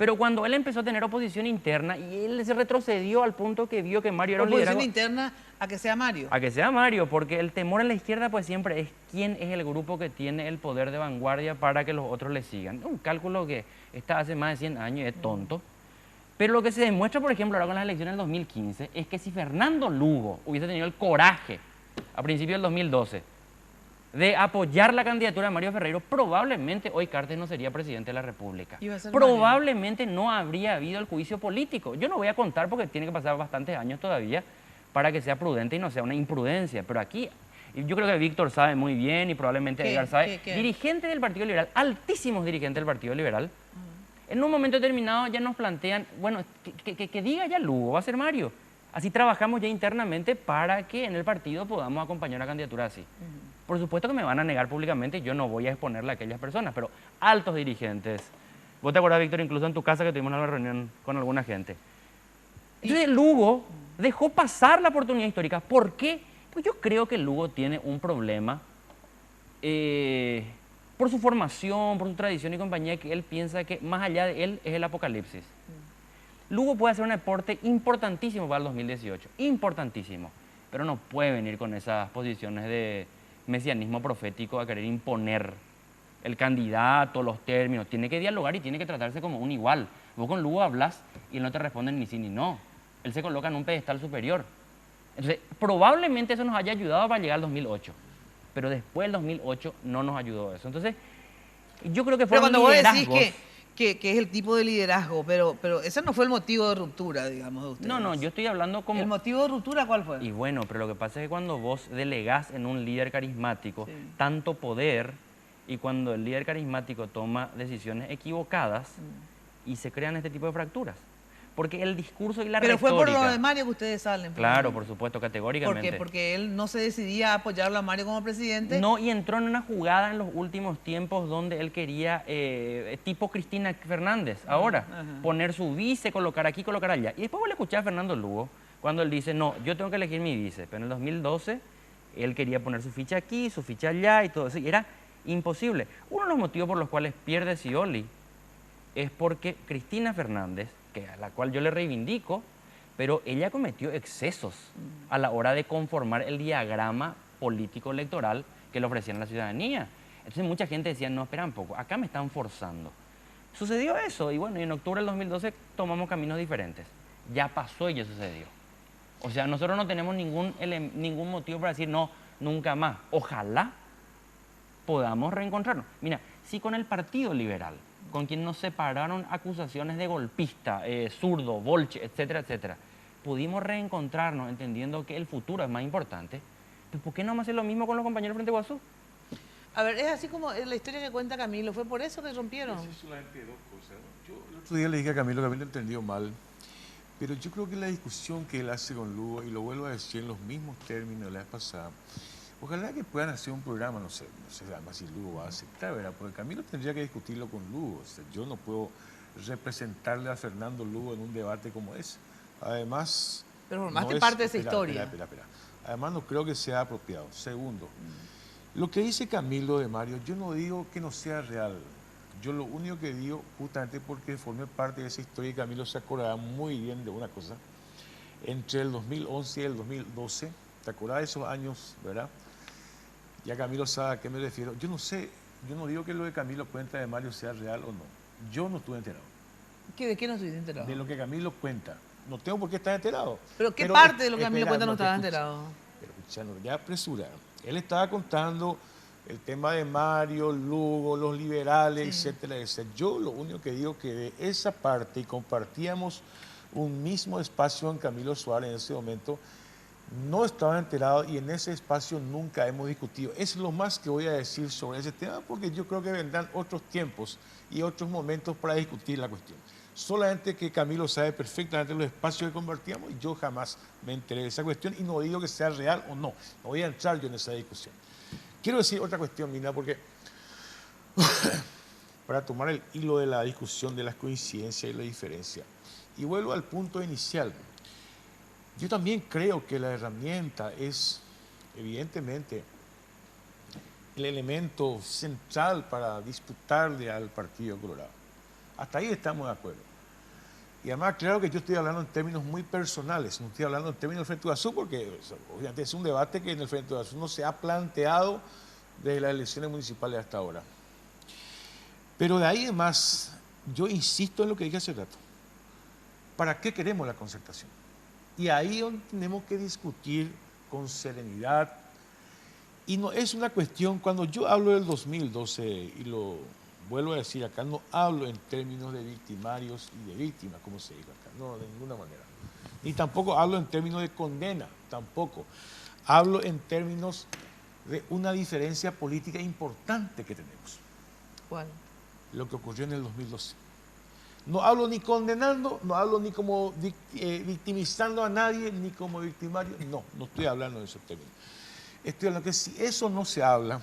Pero cuando él empezó a tener oposición interna y él se retrocedió al punto que vio que Mario era un liderazgo... ¿Oposición interna a que sea Mario? A que sea Mario, porque el temor en la izquierda pues siempre es quién es el grupo que tiene el poder de vanguardia para que los otros le sigan. Un cálculo que está hace más de 100 años y es tonto. Pero lo que se demuestra, por ejemplo, ahora con las elecciones del 2015, es que si Fernando Lugo hubiese tenido el coraje a principios del 2012 de apoyar la candidatura de Mario Ferreiro, probablemente hoy Cartes no sería presidente de la República. Probablemente no habría habido el juicio político. Yo no voy a contar porque tiene que pasar bastantes años todavía para que sea prudente y no sea una imprudencia. Pero aquí, yo creo que Víctor sabe muy bien y probablemente Edgar sabe, dirigentes del Partido Liberal, altísimos dirigentes del Partido Liberal, en un momento determinado ya nos plantean, bueno, que diga ya Lugo, va a ser Mario. Así trabajamos ya internamente para que en el partido podamos acompañar una candidatura así. Por supuesto que me van a negar públicamente, yo no voy a exponerle a aquellas personas, pero altos dirigentes. ¿Vos te acuerdas, Víctor, incluso en tu casa que tuvimos una reunión con alguna gente? Entonces Lugo dejó pasar la oportunidad histórica. ¿Por qué? Pues yo creo que Lugo tiene un problema por su formación, por su tradición y compañía, que él piensa que más allá de él es el apocalipsis. Lugo puede hacer un aporte importantísimo para el 2018, importantísimo, pero no puede venir con esas posiciones de mesianismo profético a querer imponer el candidato, los términos. Tiene que dialogar y tiene que tratarse como un igual. Vos con Lugo hablas y él no te responde ni sí ni no. Él se coloca en un pedestal superior. Entonces, probablemente eso nos haya ayudado para llegar al 2008, pero después del 2008 no nos ayudó eso. Entonces, yo creo que fue cuando vos decís que es el tipo de liderazgo, pero ese no fue el motivo de ruptura, digamos, de ustedes. No, yo estoy hablando como... ¿El motivo de ruptura cuál fue? Y bueno, pero lo que pasa es que cuando vos delegás en un líder carismático tanto poder y cuando el líder carismático toma decisiones equivocadas y se crean este tipo de fracturas. Porque el discurso y la retórica... Pero fue por lo de Mario que ustedes salen. Claro, por supuesto, categóricamente. ¿Por qué? Porque él no se decidía a apoyarlo a Mario como presidente. No, y entró en una jugada en los últimos tiempos donde él quería, tipo Cristina Fernández, ahora, poner su vice, colocar aquí, colocar allá. Y después vos le escuché a Fernando Lugo cuando él dice, no, yo tengo que elegir mi vice. Pero en el 2012 él quería poner su ficha aquí, su ficha allá y todo eso. Y era imposible. Uno de los motivos por los cuales pierde Scioli es porque Cristina Fernández, a la cual yo le reivindico, pero ella cometió excesos a la hora de conformar el diagrama político electoral que le ofrecían a la ciudadanía. Entonces mucha gente decía, no, espera un poco, acá me están forzando. Sucedió eso y bueno, y en octubre del 2012 tomamos caminos diferentes. Ya pasó y ya sucedió. O sea, nosotros no tenemos ningún motivo para decir, no, nunca más. Ojalá podamos reencontrarnos. Mira, si con el Partido Liberal, con quien nos separaron acusaciones de golpista, zurdo, bolche, etcétera, etcétera, pudimos reencontrarnos entendiendo que el futuro es más importante, pues ¿por qué no vamos a hacer lo mismo con los compañeros Frente Guazú? A ver, es así como la historia que cuenta Camilo, ¿fue por eso que rompieron? Es solamente dos cosas, ¿no? Yo el otro día le dije a Camilo entendió mal, pero yo creo que la discusión que él hace con Lugo, y lo vuelvo a decir en los mismos términos de la vez pasada, ojalá que puedan hacer un programa, no sé además si Lugo va a aceptar, ¿verdad? Porque Camilo tendría que discutirlo con Lugo. O sea, yo no puedo representarle a Fernando Lugo en un debate como ese. Además... Pero formaste parte de esa historia. Espera. Además no creo que sea apropiado. Segundo, lo que dice Camilo de Mario, yo no digo que no sea real. Yo lo único que digo, justamente porque formé parte de esa historia y Camilo se acordará muy bien de una cosa. Entre el 2011 y el 2012, ¿te acordás de esos años, verdad? Ya Camilo sabe a qué me refiero. Yo no sé, yo no digo que lo de Camilo cuenta de Mario sea real o no. Yo no estuve enterado. ¿De qué no estuviste enterado? De lo que Camilo cuenta. No tengo por qué estar enterado. ¿Pero qué parte de lo que Camilo cuenta no estaba enterado? Pero escucha, no, ya apresura. Él estaba contando el tema de Mario, Lugo, los liberales, etcétera, etcétera. Yo lo único que digo que de esa parte, y compartíamos un mismo espacio en Camilo Suárez en ese momento, no estaba enterado y en ese espacio nunca hemos discutido. Es lo más que voy a decir sobre ese tema porque yo creo que vendrán otros tiempos y otros momentos para discutir la cuestión. Solamente que Camilo sabe perfectamente los espacios que compartíamos y yo jamás me enteré de esa cuestión y no digo que sea real o no. No voy a entrar yo en esa discusión. Quiero decir otra cuestión, Mina, porque para tomar el hilo de la discusión de las coincidencias y la diferencia, y vuelvo al punto inicial. Yo también creo que la herramienta es, evidentemente, el elemento central para disputarle al Partido Colorado. Hasta ahí estamos de acuerdo. Y además, claro que yo estoy hablando en términos muy personales, no estoy hablando en términos del Frente Guazú, porque obviamente es un debate que en el Frente Guazú no se ha planteado desde las elecciones municipales hasta ahora. Pero de ahí en más, yo insisto en lo que dije hace rato. ¿Para qué queremos la concertación? Y ahí es donde tenemos que discutir con serenidad. Y no es una cuestión, cuando yo hablo del 2012, y lo vuelvo a decir acá, no hablo en términos de victimarios y de víctimas, como se dice acá, no, de ninguna manera. Ni tampoco hablo en términos de condena, tampoco. Hablo en términos de una diferencia política importante que tenemos. ¿Cuál? Lo que ocurrió en el 2012. No hablo ni condenando, no hablo ni como victimizando a nadie, ni como victimario, no estoy hablando de esos términos. Estoy hablando que si eso no se habla,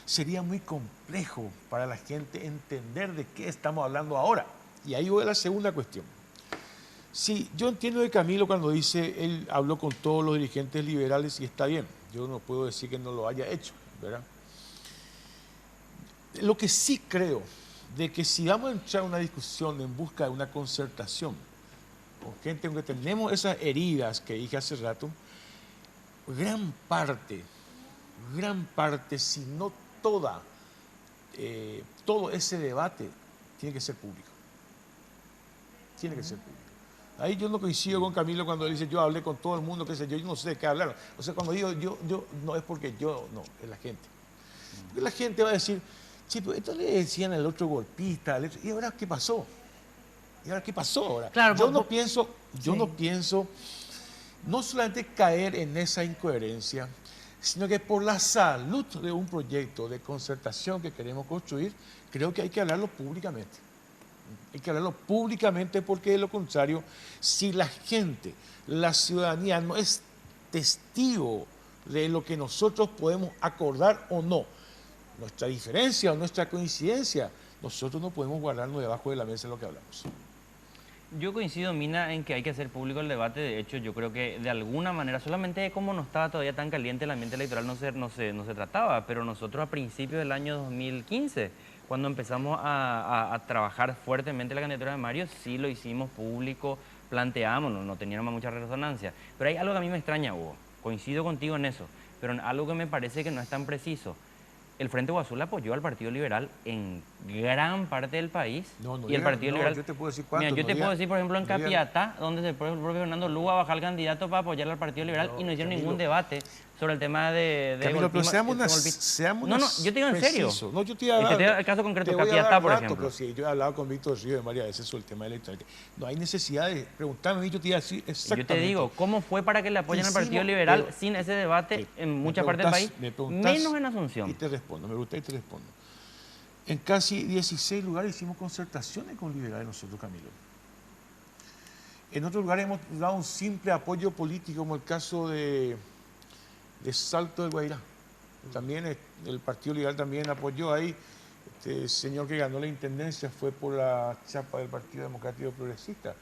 sería muy complejo para la gente entender de qué estamos hablando ahora. Y ahí voy a la segunda cuestión. Sí, yo entiendo de Camilo cuando dice, él habló con todos los dirigentes liberales y está bien. Yo no puedo decir que no lo haya hecho, ¿verdad? Lo que sí creo, de que si vamos a entrar a una discusión en busca de una concertación con gente con que tenemos esas heridas que dije hace rato, gran parte, si no toda, todo ese debate tiene que ser público. Tiene que ser público. Ahí yo no coincido con Camilo cuando dice yo hablé con todo el mundo, qué sé yo no sé de qué hablar. O sea, cuando digo yo no es porque yo, no, es la gente. Porque la gente va a decir, sí, pero esto le decían al otro golpista, ¿y ahora qué pasó? ¿Y ahora qué pasó ahora? Claro, yo no pienso no solamente caer en esa incoherencia, sino que por la salud de un proyecto de concertación que queremos construir, creo que hay que hablarlo públicamente. Hay que hablarlo públicamente porque de lo contrario, si la gente, la ciudadanía no es testigo de lo que nosotros podemos acordar o no, nuestra diferencia o nuestra coincidencia, nosotros no podemos guardarnos debajo de la mesa lo que hablamos. Yo coincido, Mina, en que hay que hacer público el debate. De hecho, yo creo que de alguna manera, solamente como no estaba todavía tan caliente el ambiente electoral, no se trataba, pero nosotros a principios del año 2015, cuando empezamos a trabajar fuertemente la candidatura de Mario, sí lo hicimos público, planteamos, no teníamos mucha resonancia. Pero hay algo que a mí me extraña, Hugo, coincido contigo en eso, pero en algo que me parece que no es tan preciso. El Frente Guazú apoyó al Partido Liberal en gran parte del país. Y el Partido Liberal... Yo te puedo decir cuánto. Mira, yo te puedo decir, por ejemplo, en Capiatá, donde el propio Fernando Lugo a bajar al candidato para apoyar al Partido Liberal y no hicieron ningún debate sobre el tema de Camilo, pero seamos No, yo te digo en serio. No, yo te voy a dar, el caso concreto, Capiatá, por ejemplo. Pero sí, yo he hablado con Víctor Río de varias veces sobre el tema electoral. No hay necesidad de preguntarme, yo te voy a decir exactamente. Yo te digo, ¿cómo fue para que le apoyen al Partido Liberal sin ese debate en muchas partes del país? Menos en Asunción. Y te respondo, me gusta y te respondo. En casi 16 lugares hicimos concertaciones con liberales nosotros, Camilo. En otros lugares hemos dado un simple apoyo político, como el caso de Salto del Guairá. También el Partido Liberal también apoyó ahí. Este señor que ganó la intendencia fue por la chapa del Partido Democrático Progresista.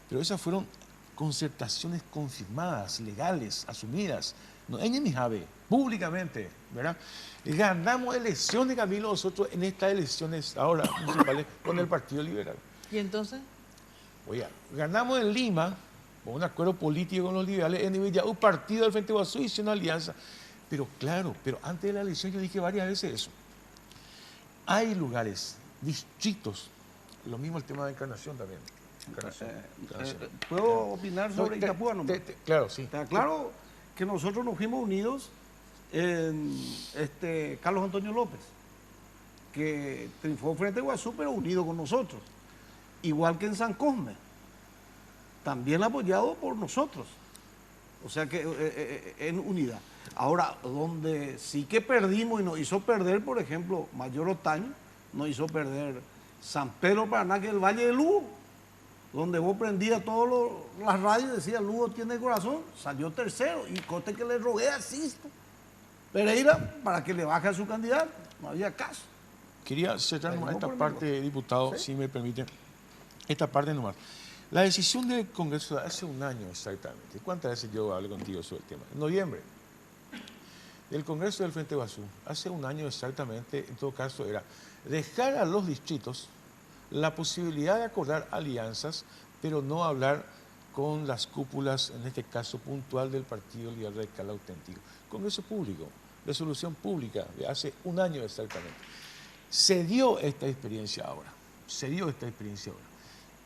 Pero esas fueron concertaciones confirmadas, legales, asumidas. No hay ni mi jave, públicamente, ¿verdad? Ganamos elecciones, Camilo, nosotros en estas elecciones ahora municipales con el Partido Liberal. ¿Y entonces? Oye, ganamos en Lima, con un acuerdo político con los liberales, en Villa, un partido del Frente Guazú hizo una alianza. Pero claro, antes de la elección yo dije varias veces eso. Hay lugares, distritos, lo mismo el tema de Encarnación también. ¿Puedo opinar sobre Itapúa? Claro, sí. Está claro que nosotros nos fuimos unidos en Carlos Antonio López, que triunfó Frente Guazú, pero unido con nosotros. Igual que en San Cosme, también apoyado por nosotros. O sea que en unidad. Ahora, donde sí que perdimos y nos hizo perder, por ejemplo, Mayor Otaño, nos hizo perder San Pedro Paraná, que es el Valle de Lugo, donde vos prendías todas las radios y decías Lugo tiene corazón, salió tercero, y coste que le rogué a Sisto Pereira para que le baje a su candidato, no había caso. Quería cerrarnos a esta parte, diputado, ¿sí? Si me permite, esta parte nomás. La decisión del Congreso de hace un año exactamente, ¿cuántas veces yo hablé contigo sobre el tema? En noviembre, del Congreso del Frente Guazú, hace un año exactamente, en todo caso, era dejar a los distritos la posibilidad de acordar alianzas pero no hablar con las cúpulas, en este caso puntual del Partido Liberal Radical Auténtico. Congreso Público, resolución pública de hace un año exactamente. Se dio esta experiencia ahora,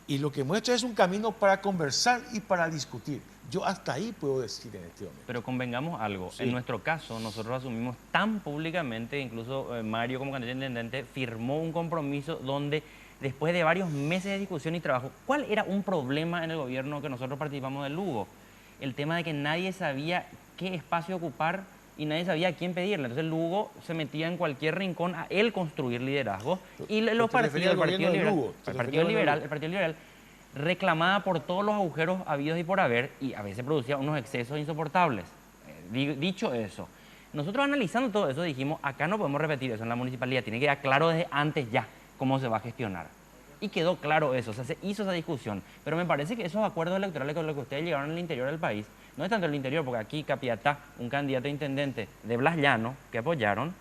Y lo que muestra es un camino para conversar y para discutir. Yo hasta ahí puedo decir en este momento. Pero convengamos algo, en nuestro caso nosotros asumimos tan públicamente, incluso Mario como candidato intendente firmó un compromiso donde después de varios meses de discusión y trabajo, ¿cuál era un problema en el gobierno que nosotros participamos de Lugo? El tema de que nadie sabía qué espacio ocupar y nadie sabía a quién pedirle. Entonces Lugo se metía en cualquier rincón a él construir liderazgo y los partidos, el Partido Liberal reclamaba por todos los agujeros habidos y por haber y a veces producía unos excesos insoportables. Dicho eso, nosotros analizando todo eso dijimos, acá no podemos repetir eso en la municipalidad, tiene que quedar claro desde antes ya cómo se va a gestionar. Y quedó claro eso, o sea, se hizo esa discusión. Pero me parece que esos acuerdos electorales con los que ustedes llegaron al interior del país, no es tanto el interior, porque aquí Capiatá, un candidato a intendente de Blas Llano, que apoyaron,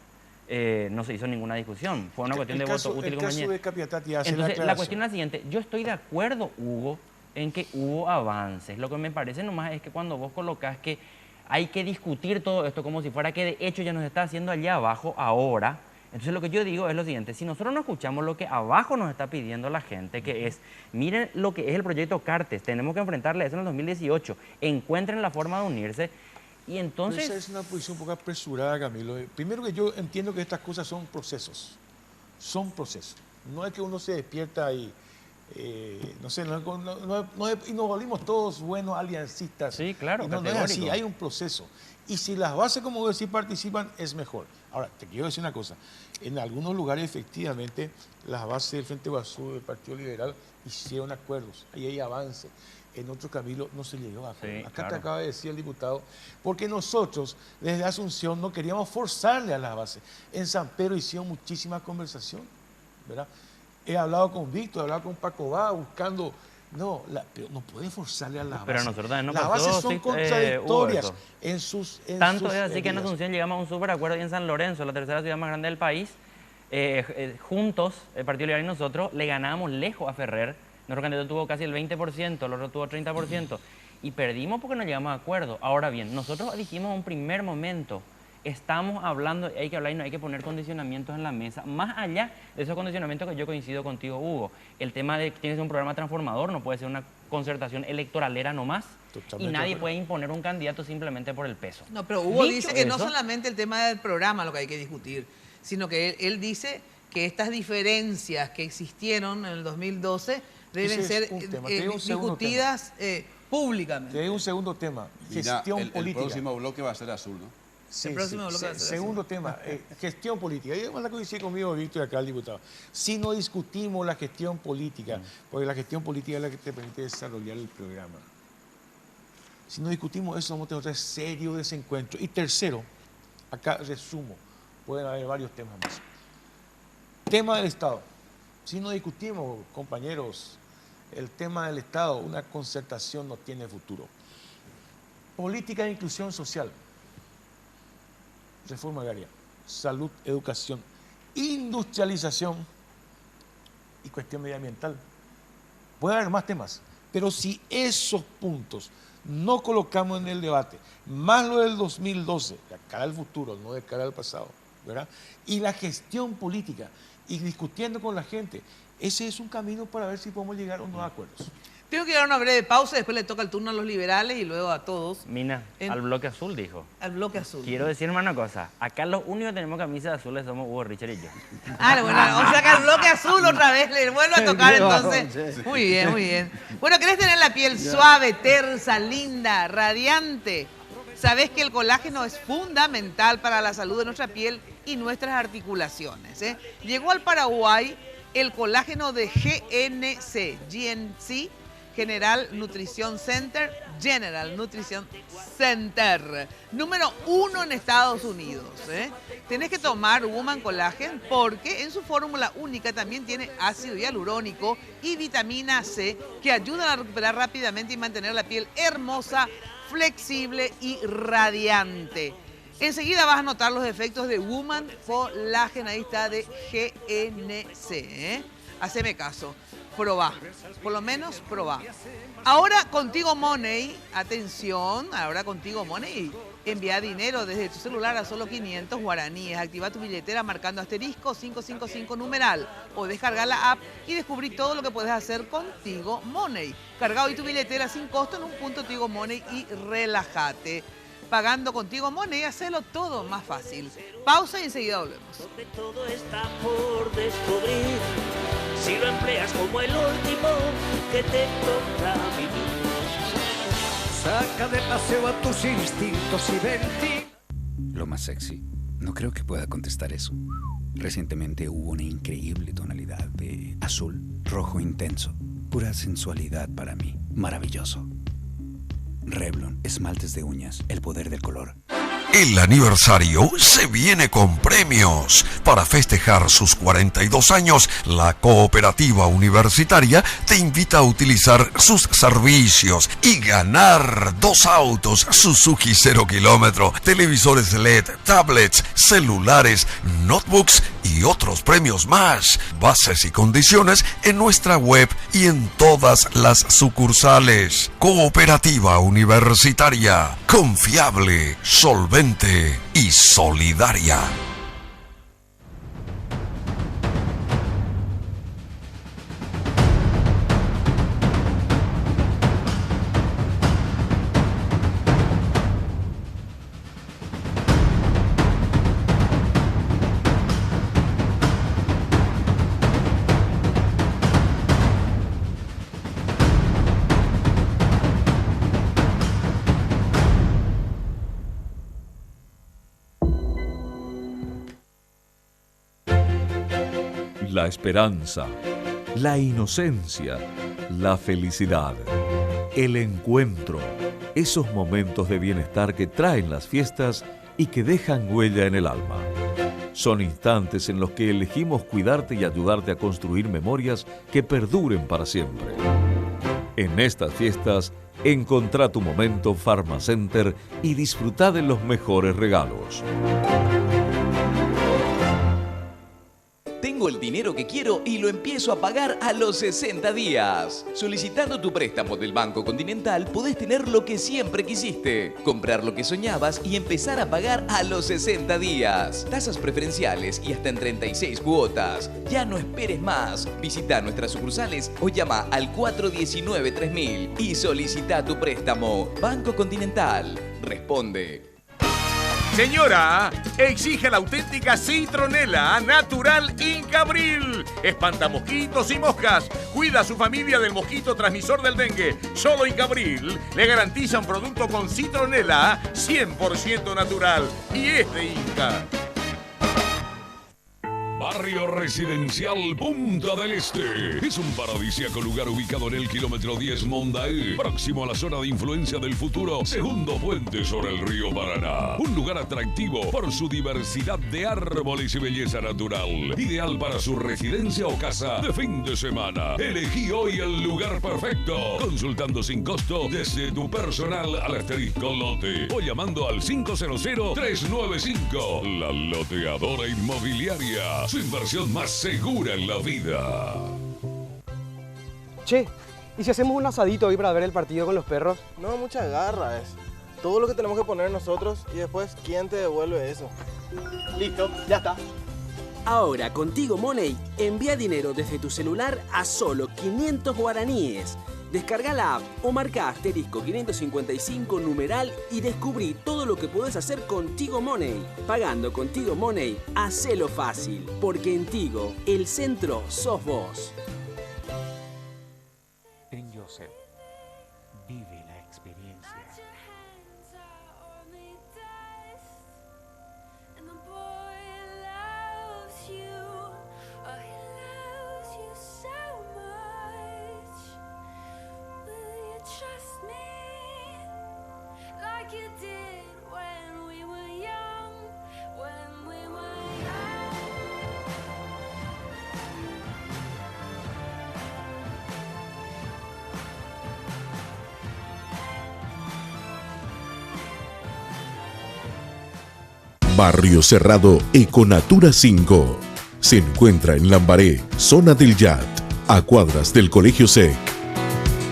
no se hizo ninguna discusión. Fue una cuestión de voto útil y conveniente. De Capiatá te hace Entonces, la cuestión es la siguiente. Yo estoy de acuerdo, Hugo, en que hubo avances. Lo que me parece nomás es que cuando vos colocás que hay que discutir todo esto como si fuera que de hecho ya nos está haciendo allá abajo ahora. Entonces lo que yo digo es lo siguiente, si nosotros no escuchamos lo que abajo nos está pidiendo la gente, que es, miren lo que es el proyecto Cartes, tenemos que enfrentarle a eso en el 2018, encuentren la forma de unirse y entonces... Pero esa es una posición un poco apresurada, Camilo. Primero que yo entiendo que estas cosas son procesos, no es que uno se despierta y... no sé, y nos volvimos todos buenos aliancistas. Sí, claro, no es así, hay un proceso. Y si las bases, como decir, participan, es mejor. Ahora, te quiero decir una cosa. En algunos lugares, efectivamente, las bases del Frente Guasú, del Partido Liberal, hicieron acuerdos. Ahí hay avance. En otro Camilo no se llegó a acuerdo. Acá claro. Te acaba de decir el diputado, porque nosotros, desde Asunción, no queríamos forzarle a las bases. En San Pedro hicieron muchísima conversación, ¿verdad? He hablado con Víctor, he hablado con Paco Bá, buscando... No, pero no puede forzarle a las bases. Pero a nosotros también las bases son contradictorias en sus Tanto es así que en Asunción llegamos a un súper acuerdo y en San Lorenzo, la tercera ciudad más grande del país, juntos, el Partido Liberal y nosotros, le ganábamos lejos a Ferrer. Nuestro candidato tuvo casi el 20%, el otro tuvo 30%. Y perdimos porque no llegamos a acuerdo. Ahora bien, nosotros dijimos en un primer momento, estamos hablando, hay que hablar y no hay que poner condicionamientos en la mesa. Más allá de esos condicionamientos que yo coincido contigo, Hugo, el tema de que tienes un programa transformador, no puede ser una concertación electoralera nomás. Totalmente. Y nadie puede imponer un candidato simplemente por el peso. No, pero Hugo dice que no solamente el tema del programa lo que hay que discutir, sino que él dice que estas diferencias que existieron en el 2012 deben ser discutidas públicamente. Hay un segundo tema, gestión política. El próximo bloque va a ser azul, ¿no? Sí, segundo tema, gestión política. Y además la coincide conmigo, Víctor, y acá el diputado. Si no discutimos la gestión política, porque la gestión política es la que te permite desarrollar el programa. Si no discutimos eso, vamos a tener un serio desencuentro. Y tercero, acá resumo, pueden haber varios temas más. Tema del Estado. Si no discutimos, compañeros, el tema del Estado, una concertación no tiene futuro. Política de inclusión social. Reforma agraria, salud, educación, industrialización y cuestión medioambiental. Puede haber más temas, pero si esos puntos no colocamos en el debate, más lo del 2012, de cara al futuro, no de cara al pasado, ¿verdad? Y la gestión política, y discutiendo con la gente, ese es un camino para ver si podemos llegar a unos acuerdos. Tengo que dar una breve pausa, después le toca el turno a los liberales y luego a todos. Mina, al bloque azul dijo. Al bloque azul. Quiero decirme una cosa, acá los únicos que tenemos camisas azules somos Hugo, Richard y yo. Ah, bueno, o sea que al bloque azul otra vez le vuelvo a tocar entonces. Muy bien, muy bien. Bueno, ¿querés tener la piel suave, tersa, linda, radiante? Sabés que el colágeno es fundamental para la salud de nuestra piel y nuestras articulaciones. Llegó al Paraguay el colágeno de GNC, General Nutrition Center, número 1 en Estados Unidos. Tenés que tomar Woman Collagen porque en su fórmula única también tiene ácido hialurónico y vitamina C que ayudan a recuperar rápidamente y mantener la piel hermosa, flexible y radiante. Enseguida vas a notar los efectos de Woman Collagen, ahí está, de GNC. Haceme caso, probá, por lo menos probá. Ahora Contigo Money, atención, ahora Contigo Money, envía dinero desde tu celular a solo 500 guaraníes. Activa tu billetera marcando asterisco 555 numeral o descarga la app y descubrí todo lo que puedes hacer con Tigo Money. Carga hoy tu billetera sin costo en un punto Tigo Money y relájate. Pagando Contigo Money, hacelo todo más fácil. Pausa y enseguida volvemos. Donde todo está por descubrir, si lo empleas como el último que te toca vivir. Saca de paseo a tus instintos y venti. Lo más sexy. No creo que pueda contestar eso. Recientemente hubo una increíble tonalidad de azul, rojo intenso. Pura sensualidad para mí. Maravilloso. Revlon, esmaltes de uñas, el poder del color. El aniversario se viene con premios. Para festejar sus 42 años, la Cooperativa Universitaria te invita a utilizar sus servicios y ganar 2 autos Suzuki 0 kilómetro, televisores LED, tablets, celulares, notebooks y otros premios más. Bases y condiciones en nuestra web y en todas las sucursales. Cooperativa Universitaria, confiable, solvente y solidaria. La esperanza, la inocencia, la felicidad, el encuentro, esos momentos de bienestar que traen las fiestas y que dejan huella en el alma. Son instantes en los que elegimos cuidarte y ayudarte a construir memorias que perduren para siempre. En estas fiestas, encontrá tu momento Pharmacenter y disfrutá de los mejores regalos. Tengo el dinero que quiero y lo empiezo a pagar a los 60 días. Solicitando tu préstamo del Banco Continental podés tener lo que siempre quisiste, comprar lo que soñabas y empezar a pagar a los 60 días. Tasas preferenciales y hasta en 36 cuotas. Ya no esperes más. Visita nuestras sucursales o llama al 419-3000 y solicita tu préstamo. Banco Continental. Responde. Señora, exige la auténtica citronela natural Incabril. Espanta mosquitos y moscas. Cuida a su familia del mosquito transmisor del dengue. Solo Incabril le garantiza un producto con citronela 100% natural. Y es de Inca. Barrio Residencial Punta del Este. Es un paradisíaco lugar ubicado en el kilómetro 10 Mondaé, próximo a la zona de influencia del futuro segundo puente sobre el río Paraná. Un lugar atractivo por su diversidad de árboles y belleza natural. Ideal para su residencia o casa de fin de semana. Elegí hoy el lugar perfecto. Consultando sin costo desde tu personal al asterisco lote o llamando al 500-395. La Loteadora Inmobiliaria. Su inversión más segura en la vida. Che, ¿y si hacemos un asadito hoy para ver el partido con los perros? No, mucha garra es. Todo lo que tenemos que poner nosotros y después, ¿quién te devuelve eso? Listo, ya está. Ahora, Contigo Money, envía dinero desde tu celular a solo 500 guaraníes. Descarga la app o marca asterisco 555 numeral y descubrí todo lo que puedes hacer con Tigo Money. Pagando con Tigo Money, hacelo fácil, porque en Tigo, el centro sos vos. En Joseph, vive la experiencia. Barrio Cerrado Econatura 5. Se encuentra en Lambaré, zona del Yat, a cuadras del Colegio SEC.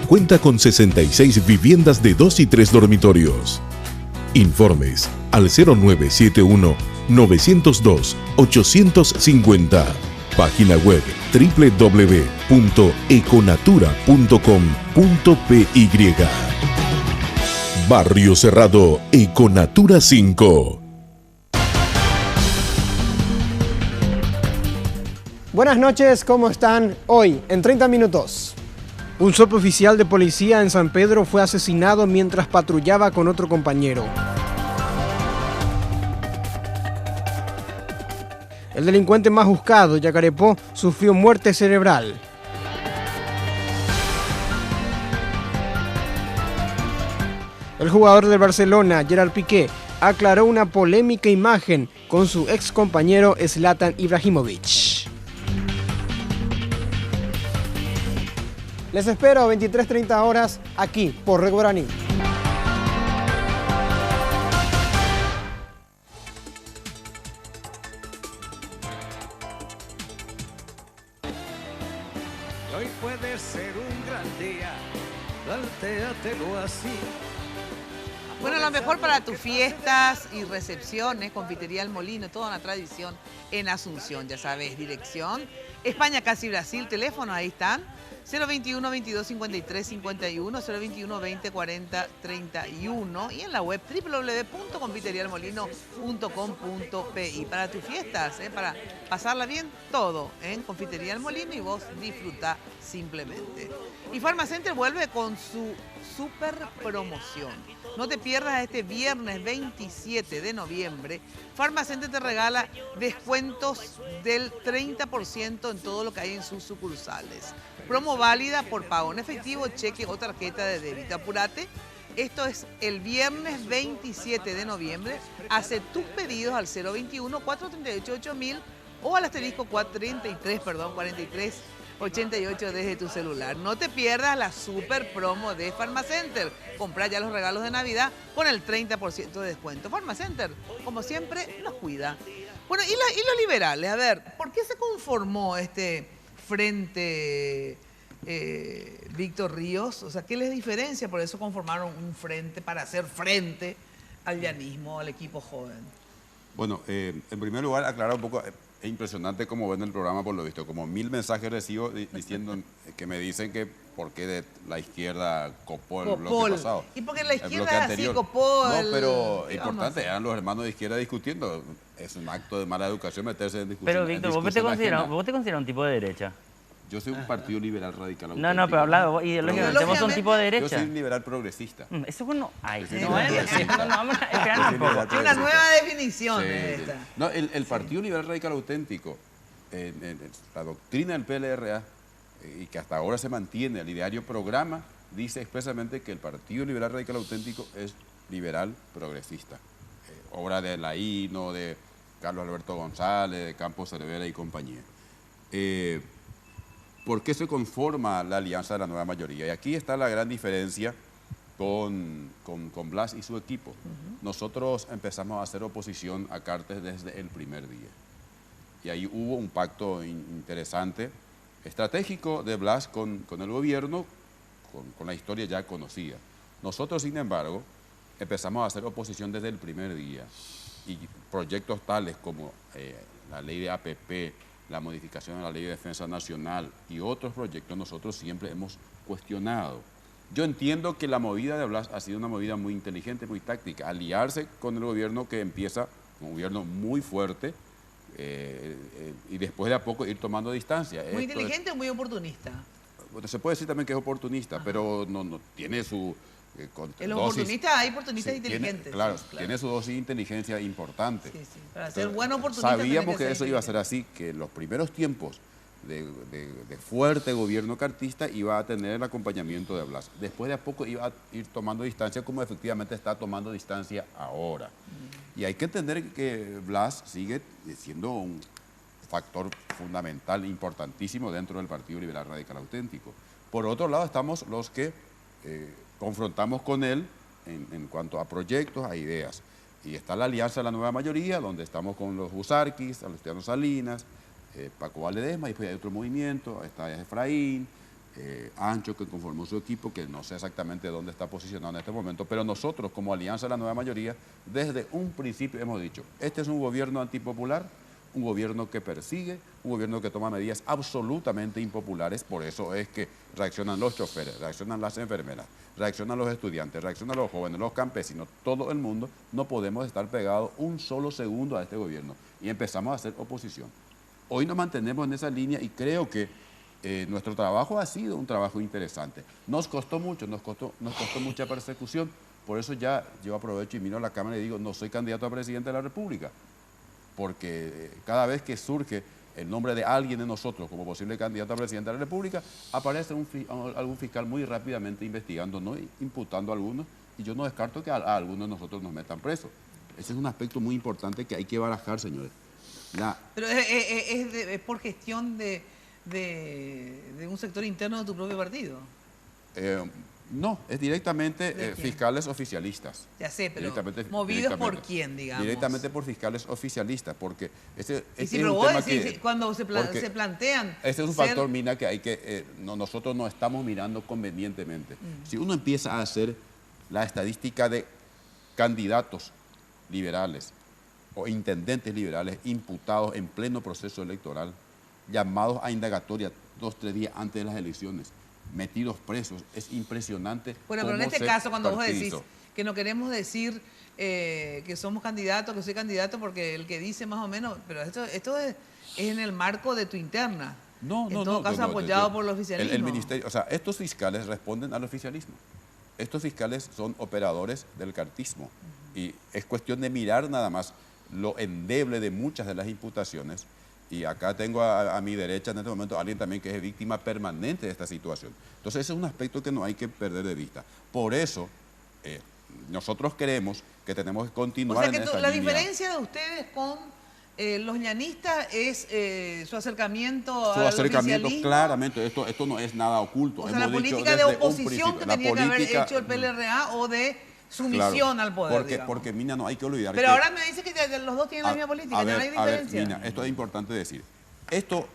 Cuenta con 66 viviendas de 2 y 3 dormitorios. Informes al 0971-902-850. Página web www.econatura.com.py. Barrio Cerrado Econatura 5. Buenas noches, ¿cómo están? Hoy, en 30 minutos. Un suboficial de policía en San Pedro fue asesinado mientras patrullaba con otro compañero. El delincuente más buscado, Yacarepó, sufrió muerte cerebral. El jugador del Barcelona, Gerard Piqué, aclaró una polémica imagen con su ex compañero Zlatan Ibrahimovic. Les espero a 23:30 horas aquí por Red Guaraní. Hoy puede ser un gran día, plantéatelo así. Bueno, lo mejor para tus fiestas y recepciones, Confitería El Molino, toda una tradición en Asunción, ya sabes, dirección España, casi Brasil, teléfono, ahí están, 021 22 53 51, 021 20 40 31 y en la web www.confiterialmolino.com.pi. Para tus fiestas, para pasarla bien, todo en Confitería El Molino y vos disfruta simplemente. Y Farmacenter vuelve con su super promoción. No te pierdas este viernes 27 de noviembre. Farmacenter te regala descuentos del 30% en todo lo que hay en sus sucursales. Promo válida por pago en efectivo, cheque o tarjeta de débito. Apurate. Esto es el viernes 27 de noviembre. Hace tus pedidos al 021-438-8000 o al asterisco 4388 desde tu celular. No te pierdas la super promo de Farmacenter. Compra ya los regalos de Navidad con el 30% de descuento. Farmacenter, como siempre, nos cuida. Bueno, y los liberales, a ver, ¿por qué se conformó este frente Víctor Ríos? O sea, ¿qué les diferencia? Por eso conformaron un frente para hacer frente al llanismo, al equipo joven. Bueno, en primer lugar, aclarar un poco, es impresionante cómo ven el programa por lo visto, como 1000 mensajes recibo diciendo que me dicen que por qué de la izquierda copó el bloque pasado. Y porque la izquierda sí copó. No, pero importante, eran los hermanos de izquierda discutiendo. Es un acto de mala educación meterse en discusión. Pero Víctor, ¿vos te consideras un tipo de derecha? Yo soy un partido liberal radical auténtico. No, pero hablaba ideológicamente, vos sos un tipo de derecha. Yo soy un liberal progresista. Eso bueno, ay, Sí, no, vamos a esperar un poco. Una nueva definición de esta. No, el Partido Liberal Radical Auténtico, la doctrina del PLRA, y que hasta ahora se mantiene, el ideario programa, dice expresamente que el Partido Liberal Radical Auténtico es liberal progresista. Obra de Laíno, de Carlos Alberto González, de Campos Cervera y compañía. ¿Por qué se conforma la alianza de la nueva mayoría? Y aquí está la gran diferencia con Blas y su equipo. Nosotros empezamos a hacer oposición a Cartes desde el primer día. Y ahí hubo un pacto interesante, estratégico de Blas con el gobierno, con la historia ya conocida. Nosotros, sin embargo, empezamos a hacer oposición desde el primer día. Y proyectos tales como la ley de APP, la modificación de la Ley de Defensa Nacional y otros proyectos, nosotros siempre hemos cuestionado. Yo entiendo que la movida de Blas ha sido una movida muy inteligente, muy táctica, aliarse con el gobierno que empieza, un gobierno muy fuerte, y después de a poco ir tomando distancia. ¿Muy inteligente o muy oportunista? Bueno, se puede decir también que es oportunista, pero no tiene su... En los oportunistas hay oportunistas inteligentes. Claro, tiene su dosis de inteligencia importante. Sí. Para ser buen oportunista. Sabíamos que eso iba a ser así, que en los primeros tiempos de fuerte gobierno cartista iba a tener el acompañamiento de Blas. Después de a poco iba a ir tomando distancia, como efectivamente está tomando distancia ahora. Y hay que entender que Blas sigue siendo un factor fundamental, importantísimo dentro del Partido Liberal Radical Auténtico. Por otro lado, estamos los que confrontamos con él en cuanto a proyectos, a ideas. Y está la Alianza de la Nueva Mayoría, donde estamos con los Busarquis, Alustiano Salinas, Paco Valedesma, y después hay otro movimiento, está Efraín, Ancho, que conformó su equipo, que no sé exactamente dónde está posicionado en este momento, pero nosotros, como Alianza de la Nueva Mayoría, desde un principio hemos dicho, este es un gobierno antipopular, un gobierno que persigue, un gobierno que toma medidas absolutamente impopulares, por eso es que reaccionan los choferes, reaccionan las enfermeras, reaccionan los estudiantes, reaccionan los jóvenes, los campesinos, todo el mundo. No podemos estar pegados un solo segundo a este gobierno y empezamos a hacer oposición. Hoy nos mantenemos en esa línea y creo que nuestro trabajo ha sido un trabajo interesante. Nos costó mucho, nos costó mucha persecución, por eso ya yo aprovecho y miro a la Cámara y digo, no soy candidato a presidente de la República, porque cada vez que surge el nombre de alguien de nosotros como posible candidato a presidente de la República, aparece algún fiscal muy rápidamente investigando, ¿no? Imputando a algunos, y yo no descarto que a algunos de nosotros nos metan presos. Ese es un aspecto muy importante que hay que barajar, señores. Pero es por gestión de un sector interno de tu propio partido. No, es directamente fiscales oficialistas. Ya sé, pero ¿movidos por quién, digamos? Directamente por fiscales oficialistas, porque pero vos decís, cuando se plantean... Ese es un factor, Mina, que hay que nosotros no estamos mirando convenientemente. Si uno empieza a hacer la estadística de candidatos liberales o intendentes liberales imputados en pleno proceso electoral, llamados a indagatoria 2-3 días antes de las elecciones, metidos presos, es impresionante. Bueno, pero en este caso, cuando vos decís que no queremos decir que somos candidatos, que soy candidato, porque el que dice más o menos, pero esto es en el marco de tu interna. No, en todo caso apoyado por el oficialismo. El ministerio, o sea, estos fiscales responden al oficialismo. Estos fiscales son operadores del cartismo. Y es cuestión de mirar nada más lo endeble de muchas de las imputaciones. Y acá tengo a mi derecha en este momento a alguien también que es víctima permanente de esta situación. Entonces ese es un aspecto que no hay que perder de vista. Por eso nosotros creemos que tenemos que continuar en esta línea. La diferencia de ustedes con los llanistas es su acercamiento al oficialismo. Claramente, esto no es nada oculto. O sea, la política de oposición que tenía que haber hecho el PLRA o de sumisión al poder, porque Mina, no hay que olvidar. Pero ahora me dice que los dos tienen la misma política, no hay diferencia. Mina, esto es importante decir. Esto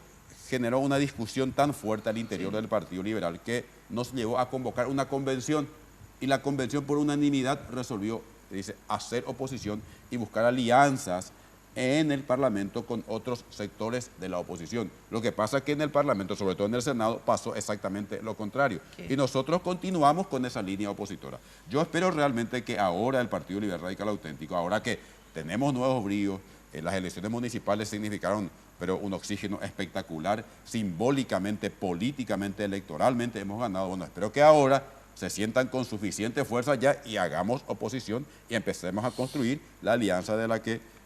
generó una discusión tan fuerte al interior del Partido Liberal que nos llevó a convocar una convención, y la convención por unanimidad resolvió, dice, hacer oposición y buscar alianzas en el Parlamento con otros sectores de la oposición. Lo que pasa es que en el Parlamento, sobre todo en el Senado, pasó exactamente lo contrario. Y nosotros continuamos con esa línea opositora. Yo espero realmente que ahora el Partido Liberal Radical Auténtico, ahora que tenemos nuevos bríos, las elecciones municipales significaron un oxígeno espectacular, simbólicamente, políticamente, electoralmente hemos ganado. Bueno, espero que ahora se sientan con suficiente fuerza ya y hagamos oposición y empecemos a construir la alianza de la que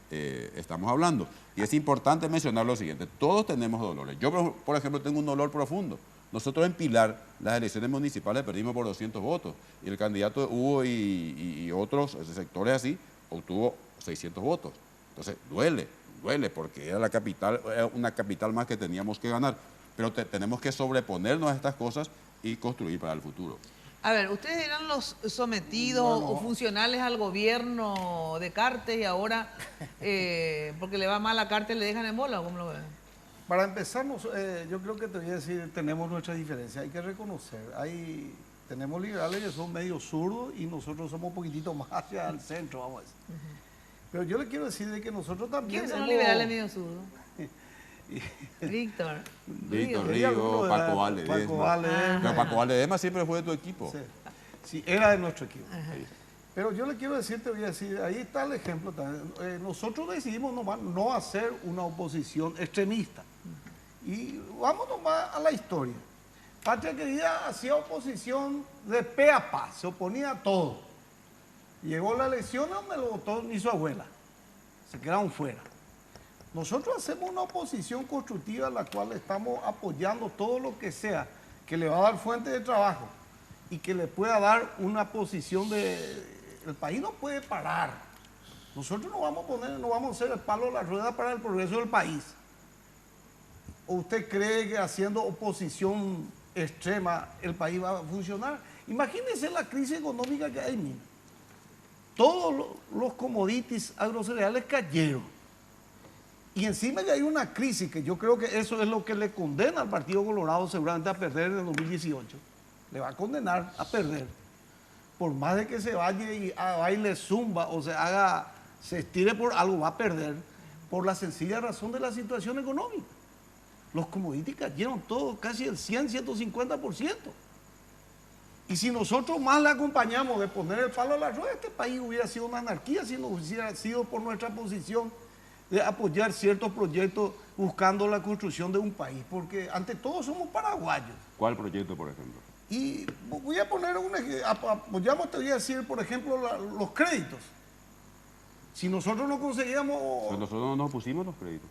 estamos hablando. Y es importante mencionar lo siguiente, todos tenemos dolores. Yo, por ejemplo, tengo un dolor profundo. Nosotros en Pilar, las elecciones municipales perdimos por 200 votos y el candidato Hugo y otros sectores así obtuvo 600 votos. Entonces, duele porque era una capital más que teníamos que ganar. Pero tenemos que sobreponernos a estas cosas y construir para el futuro. A ver, ustedes eran los sometidos o funcionales al gobierno de Cartes y ahora, porque le va mal a Cartes, le dejan en bola, ¿o cómo lo ven? Para empezar, yo creo que te voy a decir, tenemos nuestras diferencias, hay que reconocer. Tenemos liberales que son medio zurdos y nosotros somos un poquitito más hacia el centro, vamos a decir. Pero yo le quiero decir de que nosotros también... ¿Quiénes son los liberales medio zurdos? Víctor Río, Paco Valedesma. Pero Paco Valedesma siempre fue de tu equipo. Sí, era de nuestro equipo. Pero yo le quiero decir, te voy a decir, ahí está el ejemplo también. Nosotros decidimos nomás no hacer una oposición extremista. Y vamos nomás a la historia. Patria Querida hacía oposición de pe a pa, se oponía a todo. Llegó la elección donde lo votó ni su abuela. Se quedaron fuera. Nosotros hacemos una oposición constructiva en la cual estamos apoyando todo lo que sea que le va a dar fuente de trabajo y que le pueda dar una posición de... El país no puede parar. Nosotros no vamos a hacer el palo de la rueda para el progreso del país. ¿O usted cree que haciendo oposición extrema el país va a funcionar? Imagínense la crisis económica que hay, todos los commodities agrocereales cayeron. Y encima ya hay una crisis, que yo creo que eso es lo que le condena al Partido Colorado seguramente a perder en el 2018. Le va a condenar a perder. Por más de que se vaya y baile zumba o se estire por algo, va a perder por la sencilla razón de la situación económica. Los commodities cayeron todos casi el 100-150%. Y si nosotros más le acompañamos de poner el palo a la rueda, este país hubiera sido una anarquía si no hubiera sido por nuestra posición de apoyar ciertos proyectos buscando la construcción de un país, porque ante todo somos paraguayos. ¿Cuál proyecto, por ejemplo? Y voy a poner apoyamos, te voy a decir, por ejemplo, los créditos. Si nosotros no conseguíamos... Pero nosotros no nos pusimos los créditos.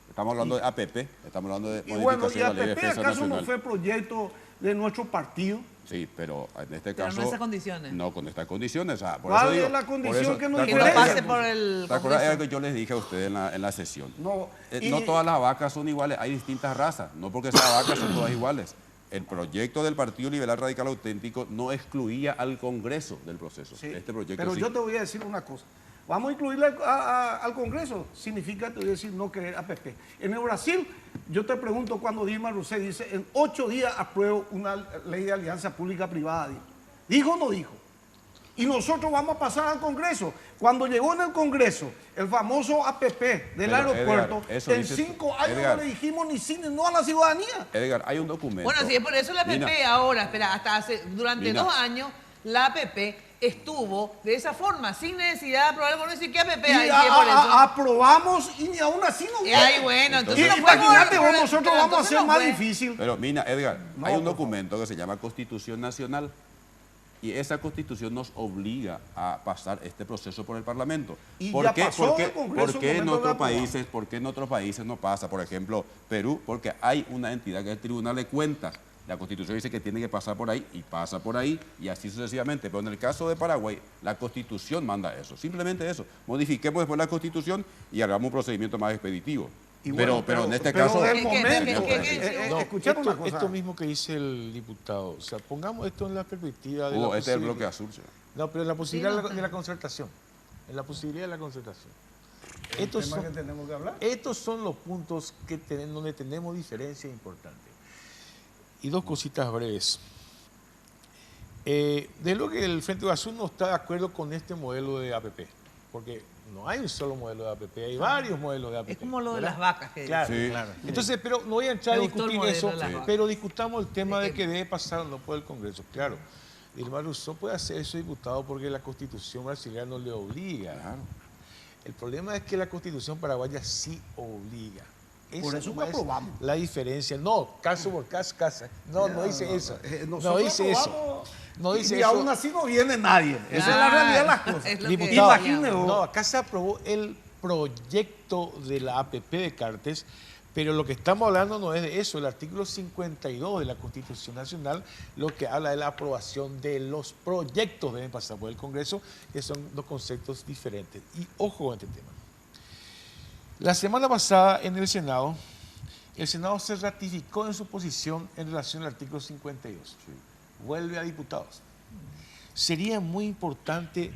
Estamos hablando de APP, estamos hablando de... Y bueno, ¿y APP acaso no fue proyecto de nuestro partido? Sí, pero en este pero caso... no esas condiciones. No, con estas condiciones. O sea, por ¿cuál eso digo, es la condición que nos que no pase por el ¿te acuerdas algo que yo les dije a ustedes en la sesión? No, no todas las vacas son iguales, hay distintas razas. No porque esas vacas son todas iguales. El proyecto del Partido Liberal Radical Auténtico no excluía al Congreso del proceso. Sí, este proyecto pero sí. yo te voy a decir una cosa. Vamos a incluirle al Congreso. Significa, te voy a decir, no querer APP. En el Brasil, yo te pregunto cuando Dilma Rousseff dice, en 8 días apruebo una ley de alianza pública-privada. ¿Dijo o no dijo? Y nosotros vamos a pasar al Congreso. Cuando llegó en el Congreso el famoso APP del aeropuerto, Edgar, en 5 años Edgar, no le dijimos ni cine, no a la ciudadanía. Edgar, hay un documento. Bueno, sí, por eso la APP ahora, espera, durante Lina. 2 años, la APP estuvo de esa forma, sin necesidad de aprobar, por no decir qué APP hay, por eso. Aprobamos y ni aún así no viene. Ay, bueno, entonces no imagínate fue, nosotros vamos a hacer no más fue. difícil. Pero mira, Edgar, No, hay un por documento que se llama Constitución Nacional y esa Constitución nos obliga a pasar este proceso por el Parlamento. Y ¿Por ya qué, pasó por qué, en el Congreso por qué el en momento de otros países no pasa? Por ejemplo, Perú, porque hay una entidad que es el Tribunal de Cuentas. La Constitución dice que tiene que pasar por ahí y pasa por ahí y así sucesivamente. Pero en el caso de Paraguay, la Constitución manda eso. Simplemente eso. Modifiquemos después la Constitución y hagamos un procedimiento más expeditivo. Pero en este caso... Esto mismo que dice el diputado, o sea, pongamos esto en la perspectiva de este es el bloque azul. ¿Sí? No, pero en la posibilidad de la concertación. En la posibilidad de la concertación. Estos son los puntos donde tenemos diferencias importantes. Y 2 cositas breves. De lo que el Frente Azul no está de acuerdo con este modelo de APP, porque no hay un solo modelo de APP, hay varios modelos de APP. Es como lo de ¿verdad? las vacas. Que claro, sí. claro. Entonces, pero no voy a entrar a discutir eso, sí. pero discutamos el tema de que debe pasar o no por el Congreso. Claro, Dilma Rousseff puede hacer eso, diputado, porque la Constitución brasileña no le obliga. Claro. El problema es que la Constitución paraguaya sí obliga. Por eso no aprobamos. La diferencia. No, caso por caso, casa. No dice eso. No dice eso. No dice y eso. aún así no viene nadie. Esa es la realidad de las cosas. Diputado, imagínese. No, acá se aprobó el proyecto de la APP de Cartes, pero lo que estamos hablando no es de eso. El artículo 52 de la Constitución Nacional lo que habla de la aprobación de los proyectos deben pasar por el Congreso, que son 2 conceptos diferentes. Y ojo con este tema. La semana pasada en el Senado se ratificó en su posición en relación al artículo 52. Sí. Vuelve a diputados. Sería muy importante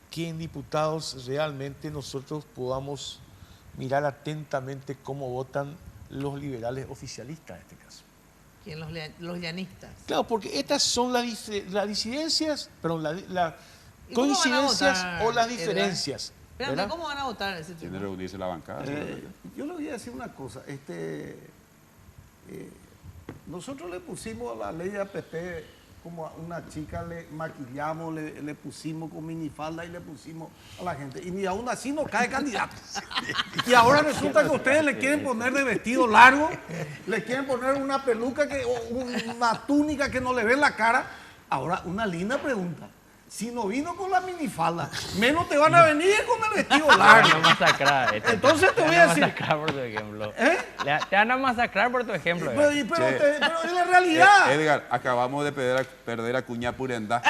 que en diputados realmente nosotros podamos mirar atentamente cómo votan los liberales oficialistas en este caso. ¿Quién? Los llanistas. Claro, porque estas son las disidencias, perdón, las coincidencias o las diferencias. Pero ¿cómo van a votar ese tipo? Tiene que reunirse la bancada. Yo le voy a decir una cosa. Nosotros le pusimos a la ley de APP como a una chica, le maquillamos, le pusimos con minifalda y le pusimos a la gente. Y ni aún así no cae candidato. Y ahora resulta que ustedes le quieren poner de vestido largo, le quieren poner una peluca, una túnica que no le ve la cara. Ahora, una linda pregunta. Si no vino con la minifalda, menos te van a venir con el vestido largo. Te van a masacrar. Entonces te voy a decir. Te van a masacrar por tu ejemplo. Te van a masacrar por tu ejemplo. Pero es la realidad. Edgar, acabamos de perder a Cuña Purenda.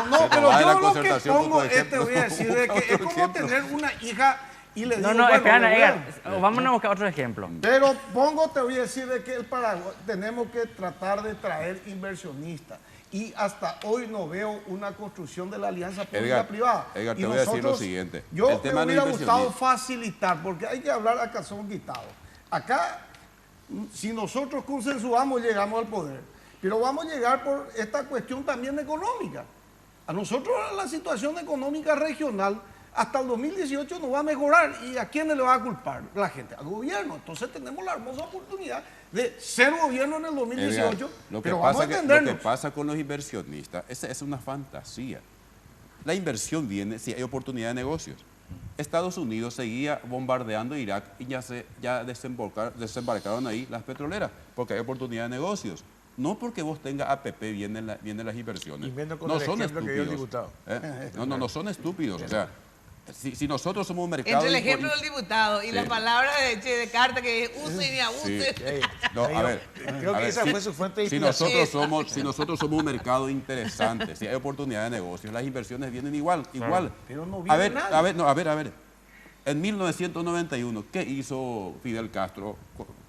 No, pero yo lo que pongo te voy a decir de que es como tener una hija y le digo, espera, Edgar, vámonos a buscar otro ejemplo. Pero te voy a decir de que el Paraguay tenemos que tratar de traer inversionistas. y hasta hoy no veo una construcción de la alianza pública-privada. Edgar, te voy a decir lo siguiente. Yo me hubiera gustado facilitar, porque hay que hablar a calzón quitado. Acá, si nosotros consensuamos, llegamos al poder. Pero vamos a llegar por esta cuestión también económica. A nosotros la situación económica regional hasta el 2018 no va a mejorar. ¿Y a quién le va a culpar la gente? Al gobierno. Entonces tenemos la hermosa oportunidad de ser gobierno en el 2018. Pero vamos a entendernos. Lo que pasa con los inversionistas, esa es una fantasía. La inversión viene si hay oportunidad de negocios. Estados Unidos seguía bombardeando Irak y ya desembarcaron ahí las petroleras, porque hay oportunidad de negocios. No porque vos tengas APP vienen las inversiones. No son estúpidos. No son estúpidos. O sea, si nosotros somos un mercado... Entre el ejemplo del diputado y la palabra de Carta que use y abuse. No, a ver, creo que esa fue su fuente de si nosotros somos un mercado interesante, si hay oportunidad de negocios, las inversiones vienen igual. Pero no viene nada. A ver. En 1991, ¿qué hizo Fidel Castro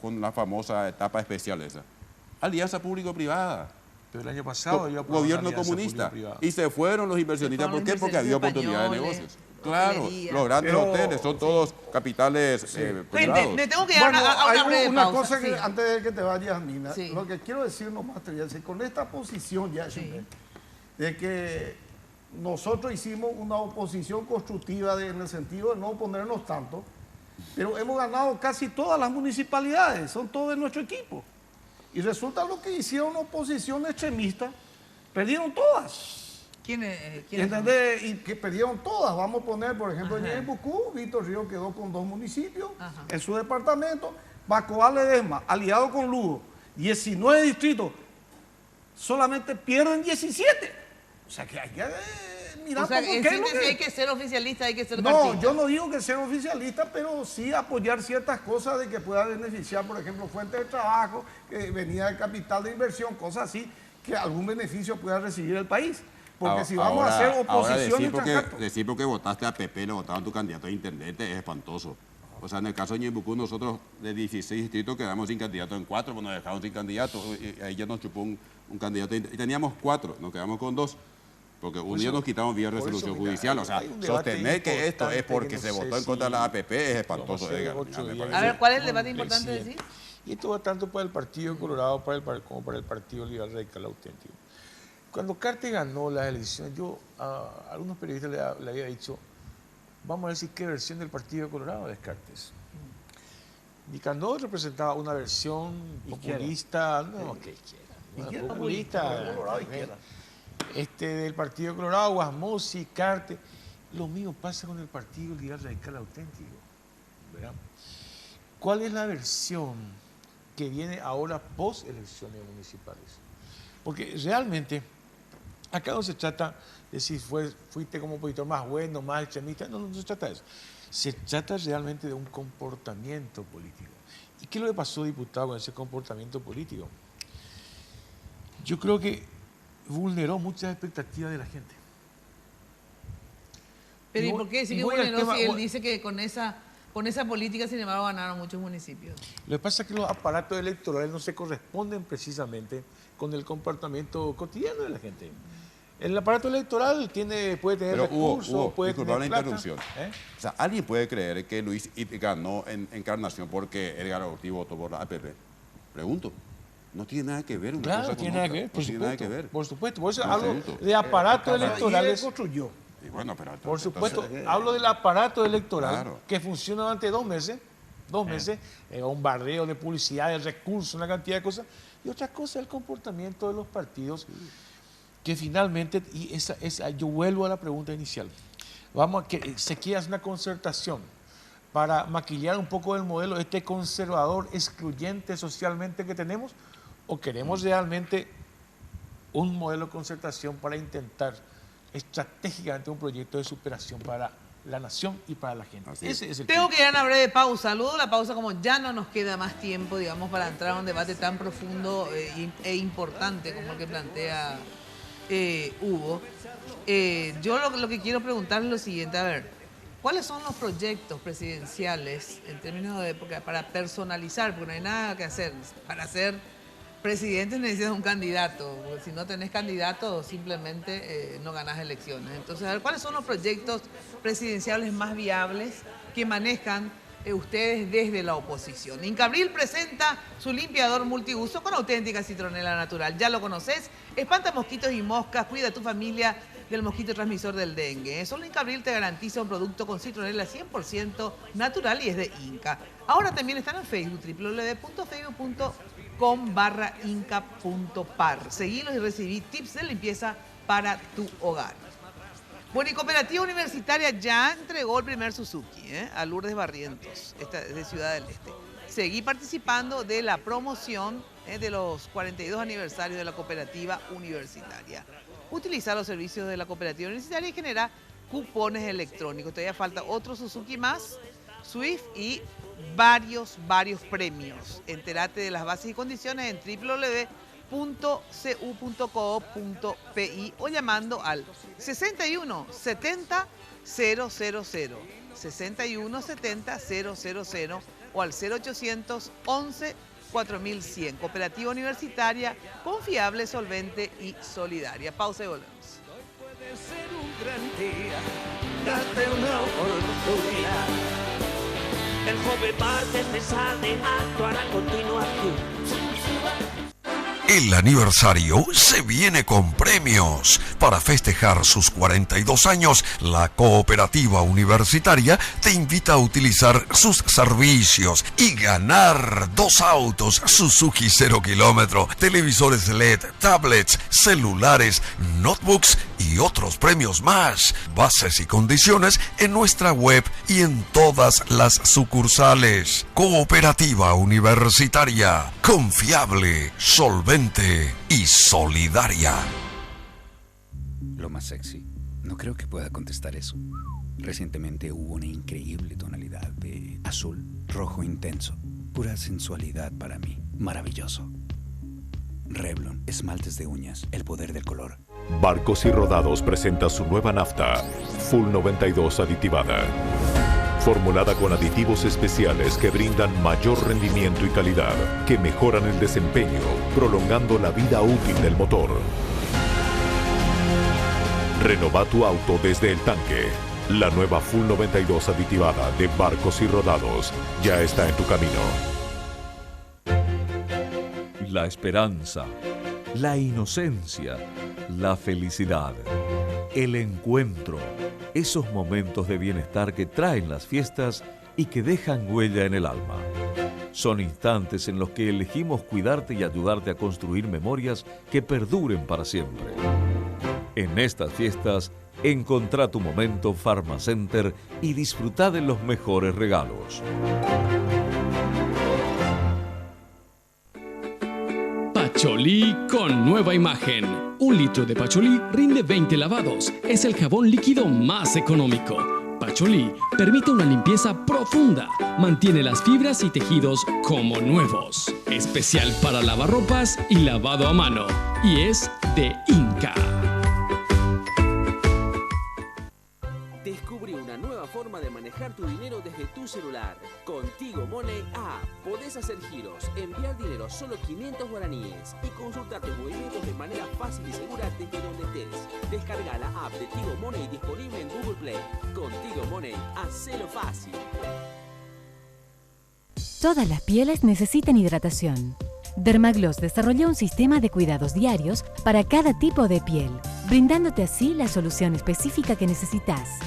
con la famosa etapa especial esa? Alianza público-privada. Pero el año pasado gobierno comunista. Y se fueron los inversionistas. ¿Por qué? Porque había oportunidad de negocios. Claro, los grandes hoteles son todos capitales privados. Me tengo que dar una cosa que antes de que te vayas, Nina, lo que quiero decir nomás, con esta posición ya, de que nosotros hicimos una oposición constructiva en el sentido de no oponernos tanto, pero hemos ganado casi todas las municipalidades, son todos de nuestro equipo. Y resulta lo que hicieron oposición extremista, perdieron todas. ¿Quiénes? ¿Entendés? Y que perdieron todas. Vamos a poner, por ejemplo, en Ñeembucú, Víctor Río quedó con 2 municipios en su departamento. Bacoa Ledesma, aliado con Lugo, 19 distritos, solamente pierden 17. O sea que hay que mirar que hay que ser oficialista, hay que ser partidista. No, yo no digo que ser oficialista, pero sí apoyar ciertas cosas de que pueda beneficiar, por ejemplo, fuente de trabajo, que venía del capital de inversión, cosas así, que algún beneficio pueda recibir el país. Porque si vamos a hacer oposición... Decir porque votaste a PP, le votaron a tu candidato a intendente, es espantoso. O sea, en el caso de Ñeembucú, nosotros de 16 distritos quedamos sin candidato en 4, pues nos dejaron sin candidato, y ahí ya nos chupó un candidato, y teníamos 4, nos quedamos con 2. Porque un día nos quitamos vía resolución judicial. O sea, sostener que esto es porque se votó en contra de la APP es espantoso. A ver, ¿cuál es el debate importante de decir? Y esto va tanto para el Partido Colorado como para el Partido Liberal Radical Auténtico. Cuando Cartes ganó las elecciones, yo a algunos periodistas le había dicho, vamos a ver si qué versión del Partido Colorado es Cartes. Nicanor representaba una versión populista, populista, del Partido Colorado, Guasmosi, Cartes. Lo mismo pasa con el Partido Liberal Radical Auténtico. ¿Verdad? ¿Cuál es la versión que viene ahora post elecciones municipales? Porque realmente acá no se trata de si fuiste como opositor más bueno, más extremista, no se trata de eso. Se trata realmente de un comportamiento político. ¿Y qué es lo que pasó, diputado, con ese comportamiento político? Yo creo que vulneró muchas expectativas de la gente. Pero ¿y por qué decir que vulneró si él dice que con esa política, sin embargo, ganaron muchos municipios? Lo que pasa es que los aparatos electorales no se corresponden precisamente con el comportamiento cotidiano de la gente. El aparato electoral puede tener recursos, puede tener plata. Interrupción. O sea, ¿alguien puede creer que Luis ganó en Encarnación porque Edgar Ortiz votó por la APP? Pregunto. No tiene nada que ver. Claro, no tiene nada que ver, por supuesto. Por supuesto, por eso hablo de aparatos electorales. Construyó. Bueno, pero por supuesto, hablo del aparato electoral que funciona durante 2 meses. 2 meses, bombardeo de publicidad, de recursos, una cantidad de cosas. Y otra cosa es el comportamiento de los partidos, que finalmente, yo vuelvo a la pregunta inicial. Se quiere hacer una concertación para maquillar un poco el modelo conservador, excluyente socialmente que tenemos, o queremos realmente un modelo de concertación para intentar estratégicamente un proyecto de superación para la nación y para la gente. Ese es el Tengo que ir a una breve pausa. Saludo la pausa, como ya no nos queda más tiempo, digamos, para entrar a un debate tan profundo e importante como el que plantea Hugo. Yo lo que quiero preguntarle es lo siguiente, a ver, ¿cuáles son los proyectos presidenciales en términos de época para personalizar? Porque no hay nada que hacer, para hacer presidente necesitas un candidato, porque si no tenés candidato simplemente no ganás elecciones. Entonces, a ver, ¿cuáles son los proyectos presidenciales más viables que manejan ustedes desde la oposición? Incabril presenta su limpiador multiuso con auténtica citronela natural. Ya lo conoces, espanta mosquitos y moscas, cuida a tu familia del mosquito transmisor del dengue. Solo Incabril te garantiza un producto con citronela 100% natural y es de Inca. Ahora también están en Facebook, www.facebook.com/inca.par. Seguilos y recibí tips de limpieza para tu hogar. Bueno, y Cooperativa Universitaria ya entregó el primer Suzuki a Lourdes Barrientos, esta es de Ciudad del Este. Seguí participando de la promoción de los 42 aniversarios de la Cooperativa Universitaria. Utiliza los servicios de la Cooperativa Universitaria y genera cupones electrónicos. Todavía falta otro Suzuki más, Swift y varios premios. Entérate de las bases y condiciones en www.cu.co.pi o llamando al 61 70 000, 61 70 000 o al 0800 11 4100. Cooperativa Universitaria, confiable, solvente y solidaria. Pausa y volvemos. Puede ser un gran día, date una oportunidad. El joven Márquez de Sade actuará a continuación. El aniversario se viene con premios. Para festejar sus 42 años, la Cooperativa Universitaria te invita a utilizar sus servicios y ganar 2 autos Suzuki 0 kilómetro, televisores LED, tablets, celulares, notebooks y otros premios más. Bases y condiciones en nuestra web y en todas las sucursales. Cooperativa Universitaria, confiable, solvente y solidaria. Lo más sexy. No creo que pueda contestar eso. Recientemente hubo una increíble tonalidad de azul, rojo intenso. Pura sensualidad para mí. Maravilloso. Revlon, esmaltes de uñas, el poder del color. Barcos y Rodados presenta su nueva nafta, Full 92 aditivada. Formulada con aditivos especiales que brindan mayor rendimiento y calidad, que mejoran el desempeño, prolongando la vida útil del motor. Renova tu auto desde el tanque. La nueva Full 92 aditivada de Barcos y Rodados ya está en tu camino. La esperanza, la inocencia, la felicidad, el encuentro, esos momentos de bienestar que traen las fiestas y que dejan huella en el alma. Son instantes en los que elegimos cuidarte y ayudarte a construir memorias que perduren para siempre. En estas fiestas, encontrá tu momento Pharmacenter y disfrutá de los mejores regalos. Pacholí con nueva imagen. 1 litro de Pacholí rinde 20 lavados. Es el jabón líquido más económico. Pacholí permite una limpieza profunda. Mantiene las fibras y tejidos como nuevos. Especial para lavarropas y lavado a mano. Y es de Inca. Descubrí una nueva forma de manejar tu dinero desde tu celular. Contigo Money App. Podés hacer giros, enviar dinero solo 500 guaraníes y consultar tus movimientos de manera fácil y segura desde donde estés. Descarga la app de Tigo Money disponible en Google Play. Contigo Money, hacelo fácil. Todas las pieles necesitan hidratación. Dermagloss desarrolló un sistema de cuidados diarios para cada tipo de piel, brindándote así la solución específica que necesitas.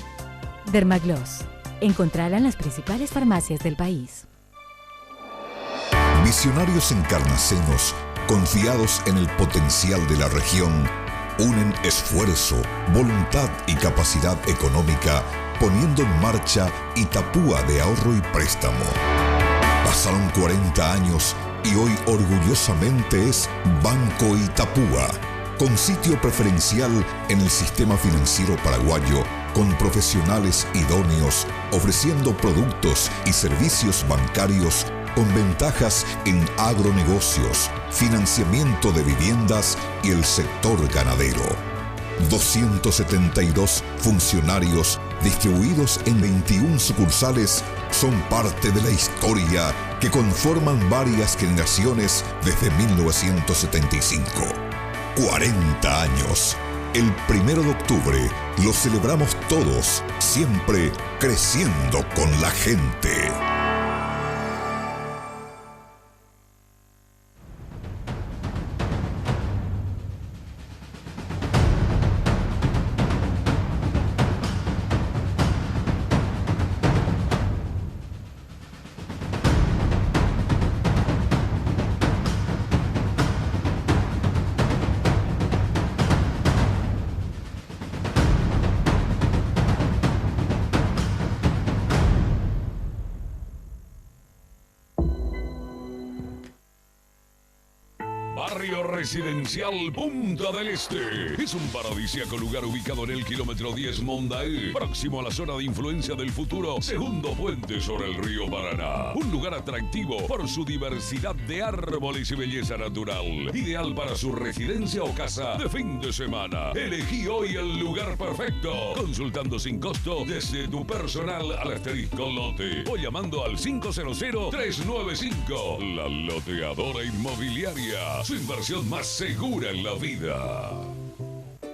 Dermagloss. Encontrala en las principales farmacias del país. Visionarios encarnacenos, confiados en el potencial de la región, unen esfuerzo, voluntad y capacidad económica, poniendo en marcha Itapúa de ahorro y préstamo. Pasaron 40 años y hoy orgullosamente es Banco Itapúa, con sitio preferencial en el sistema financiero paraguayo, con profesionales idóneos, ofreciendo productos y servicios bancarios con ventajas en agronegocios, financiamiento de viviendas y el sector ganadero. 272 funcionarios distribuidos en 21 sucursales, son parte de la historia que conforman varias generaciones desde 1975. 40 años. El 1 de octubre lo celebramos todos, siempre creciendo con la gente. Barrio Residencial Punta del Este. Es un paradisíaco lugar ubicado en el kilómetro 10 Mondaé, próximo a la zona de influencia del futuro segundo puente sobre el río Paraná. Un lugar atractivo por su diversidad de árboles y belleza natural. Ideal para su residencia o casa de fin de semana. Elegí hoy el lugar perfecto. Consultando sin costo desde tu personal al asterisco lote o llamando al 500-395. La Loteadora Inmobiliaria. Su inversión más segura en la vida.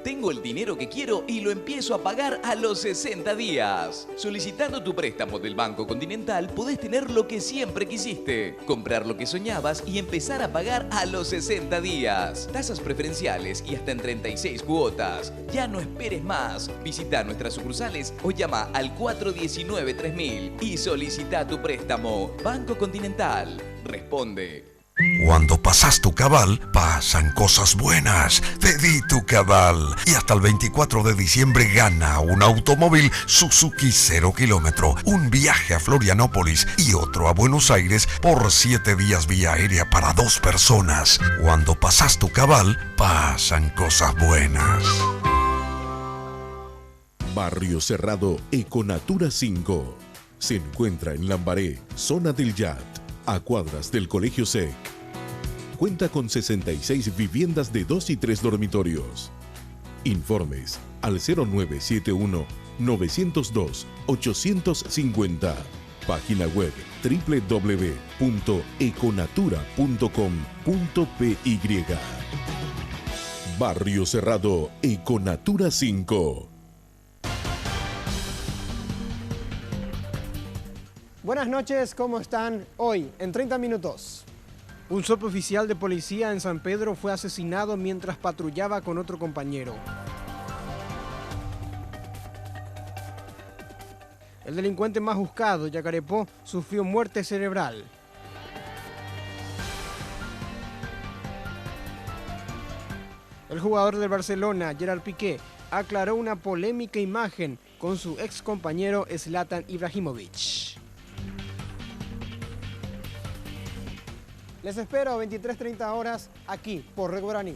Tengo el dinero que quiero y lo empiezo a pagar a los 60 días. Solicitando tu préstamo del Banco Continental podés tener lo que siempre quisiste, comprar lo que soñabas y empezar a pagar a los 60 días. Tasas preferenciales y hasta en 36 cuotas. Ya no esperes más. Visita nuestras sucursales o llama al 419-3000 y solicita tu préstamo. Banco Continental. Responde. Cuando pasas tu cabal, pasan cosas buenas. Pedí tu cabal y hasta el 24 de diciembre gana un automóvil Suzuki 0 kilómetro, un viaje a Florianópolis y otro a Buenos Aires por 7 días vía aérea para 2 personas. Cuando pasas tu cabal, pasan cosas buenas. Barrio Cerrado Econatura 5. Se encuentra en Lambaré, zona del Yat, a cuadras del Colegio SEC. Cuenta con 66 viviendas de 2 y 3 dormitorios. Informes al 0971-902-850. Página web www.econatura.com.py. Barrio Cerrado Econatura 5. Buenas noches, ¿cómo están? Hoy, en 30 minutos. Un suboficial de policía en San Pedro fue asesinado mientras patrullaba con otro compañero. El delincuente más buscado, Yacarepó, sufrió muerte cerebral. El jugador del Barcelona, Gerard Piqué, aclaró una polémica imagen con su ex compañero Zlatan Ibrahimovic. Les espero a 23:30 horas aquí por Red Guaraní.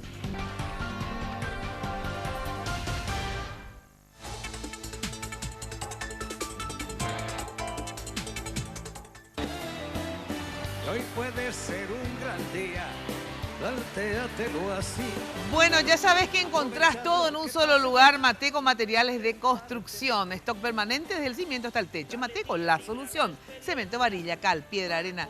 Hoy puede ser un gran día, plantéatelo así. Bueno, ya sabes que encontrás todo en un solo lugar. Mateco Materiales de Construcción. Stock permanente desde el cimiento hasta el techo. Mateco, la solución. Cemento, varilla, cal, piedra, arena,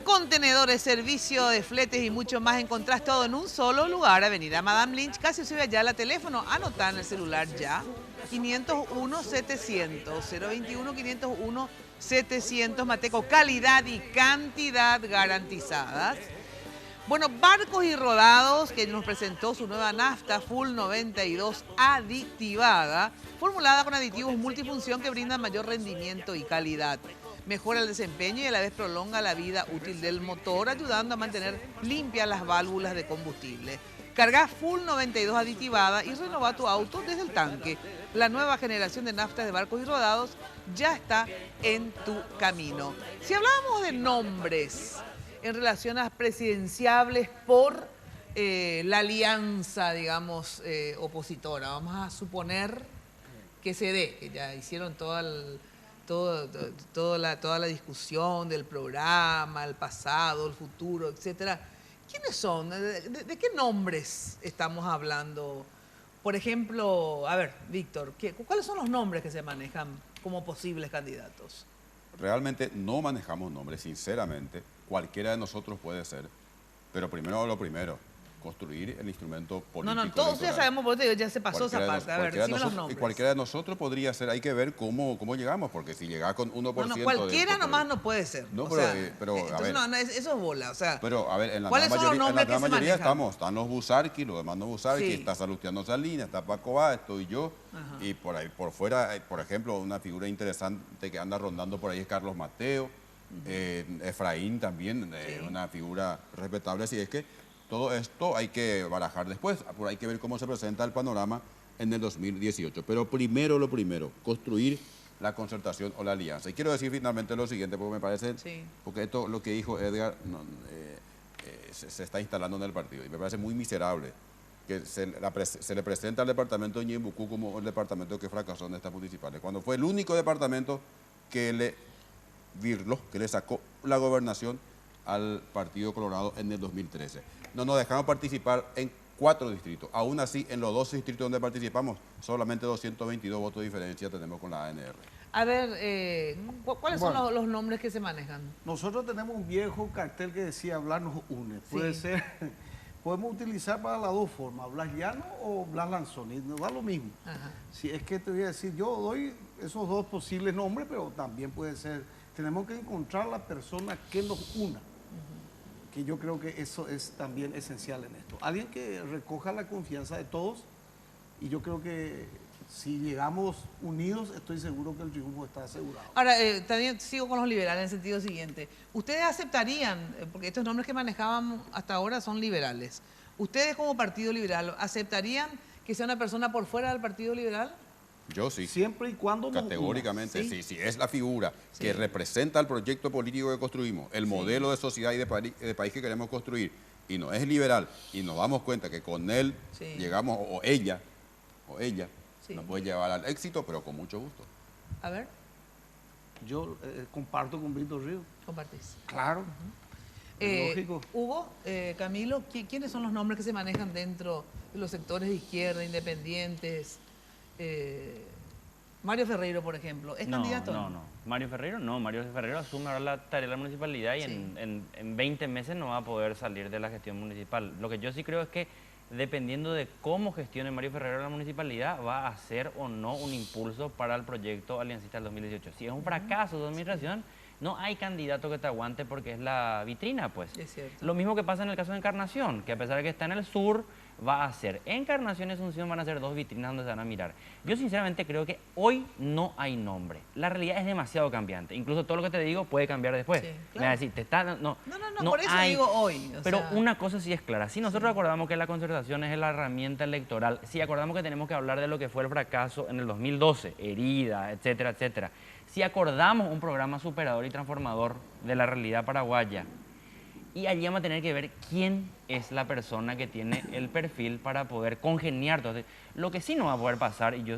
contenedores, servicio de fletes y mucho más. Encontrás todo en un solo lugar. Avenida Madame Lynch, casi Ciudad Yala. Teléfono, anotá en el celular ya. 501-700. 021-501-700. Mateco, calidad y cantidad garantizadas. Bueno, Barcos y Rodados, que nos presentó su nueva nafta Full 92 aditivada, formulada con aditivos multifunción que brindan mayor rendimiento y calidad. Mejora el desempeño y a la vez prolonga la vida útil del motor, ayudando a mantener limpias las válvulas de combustible. Carga Full 92 aditivada y renova tu auto desde el tanque. La nueva generación de naftas de Barcos y Rodados ya está en tu camino. Si hablábamos de nombres en relación a las presidenciables por la alianza, digamos, opositora, vamos a suponer que se dé, que ya hicieron toda la discusión del programa, el pasado, el futuro, etcétera. ¿Quiénes son? ¿De qué nombres estamos hablando Por ejemplo, a ver, Víctor, ¿cuáles son los nombres que se manejan como posibles candidatos? Realmente no manejamos nombres, sinceramente. Cualquiera de nosotros puede ser. Pero primero lo primero, construir el instrumento político. No, todos ya sabemos, porque ya se pasó esa parte. A ver, decime los nombres. Cualquiera de nosotros podría ser, hay que ver cómo llegamos, porque si llegás con 1%... No, cualquiera nomás no puede ser. No, pero a ver... eso es bola, o sea... Pero, a ver, en la ¿cuáles son los nombres que se manejan? están los Busarqui, los hermanos Busarqui, Sí. está Salustiano Salinas, está Paco Bá, estoy yo, y por ahí, por fuera, por ejemplo, una figura interesante que anda rondando por ahí es Carlos Mateo, Efraín también, una figura respetable, así es que todo esto hay que barajar después, hay que ver cómo se presenta el panorama en el 2018. Pero primero lo primero, construir la concertación o la alianza. Y quiero decir finalmente lo siguiente, porque me parece, porque esto lo que dijo Edgar se está instalando en el partido, y me parece muy miserable que se le presenta al departamento de Ñembucú como el departamento que fracasó en estas municipales, cuando fue el único departamento que le sacó la gobernación al Partido Colorado en el 2013. No nos dejamos participar en 4 distritos. Aún así, en los 12 distritos donde participamos, solamente 222 votos de diferencia tenemos con la ANR. A ver, ¿cuáles son los nombres que se manejan? Nosotros tenemos un viejo cartel que decía Blas nos une. Puede ser, podemos utilizar para las dos formas, Blas Llano o Blas Lanzoni, nos da lo mismo. Si es que te voy a decir, yo doy esos dos posibles nombres, pero también puede ser, tenemos que encontrar la persona que nos una. Que yo creo que eso es también esencial en esto. Alguien que recoja la confianza de todos, y yo creo que si llegamos unidos, estoy seguro que el triunfo está asegurado. Ahora, también sigo con los liberales en el sentido siguiente. ¿Ustedes aceptarían, porque estos nombres que manejaban hasta ahora son liberales, ustedes como Partido Liberal, aceptarían que sea una persona por fuera del Partido Liberal? Yo sí. Siempre y cuando categóricamente, si es la figura que representa el proyecto político que construimos, el modelo de sociedad y de país que queremos construir, y no es liberal, y nos damos cuenta que con él llegamos, o ella nos puede llevar al éxito, pero con mucho gusto. A ver. Yo comparto con Víctor Ríos. ¿Compartís? Claro. Lógico. Hugo, Camilo, ¿quiénes son los nombres que se manejan dentro de los sectores de izquierda, independientes? Mario Ferreiro, por ejemplo, ¿es candidato? No. Mario Ferreiro no. Mario Ferreiro asume ahora la tarea de la municipalidad y en 20 meses no va a poder salir de la gestión municipal. Lo que yo sí creo es que dependiendo de cómo gestione Mario Ferreiro la municipalidad, va a ser o no un impulso para el proyecto aliancista del 2018. Si es un fracaso de administración, no hay candidato que te aguante porque es la vitrina, pues. Es cierto. Lo mismo que pasa en el caso de Encarnación, que a pesar de que está en el sur, va a ser Encarnación y Asunción, van a ser 2 vitrinas donde se van a mirar. Yo sinceramente creo que hoy no hay nombre. La realidad es demasiado cambiante. Incluso todo lo que te digo puede cambiar después. Sí, claro. Me va a decir, no, por eso digo hoy. Pero una cosa sí es clara. Si nosotros acordamos que la concertación es la herramienta electoral, si acordamos que tenemos que hablar de lo que fue el fracaso en el 2012, herida, etcétera, etcétera. Si acordamos un programa superador y transformador de la realidad paraguaya, y allí vamos a tener que ver quién es la persona que tiene el perfil para poder congeniar. Entonces, lo que sí no va a poder pasar, y yo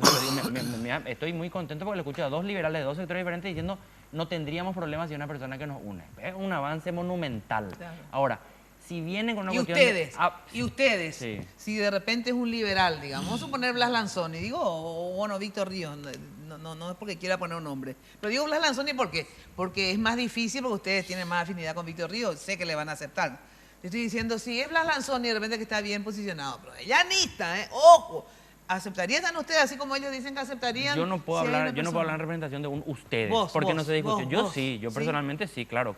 estoy muy contento porque lo escucho a 2 liberales de 2 sectores diferentes diciendo no tendríamos problemas si hay una persona que nos une. Es un avance monumental. Claro. Ahora, si vienen con una cuestión ¿Y ustedes? Sí. Si de repente es un liberal, digamos, vamos a suponer Blas Lanzoni, digo, o bueno, Víctor Ríos, no es porque quiera poner un nombre, pero digo Blas Lanzoni porque es más difícil, porque ustedes tienen más afinidad con Víctor Ríos, sé que le van a aceptar. Le estoy diciendo, si es Blas Lanzoni, de repente que está bien posicionado, pero es llanista, ojo. ¿Aceptarían ustedes así como ellos dicen que aceptarían? Yo no puedo hablar en representación de un ustedes, porque no se discute. Yo personalmente sí, claro.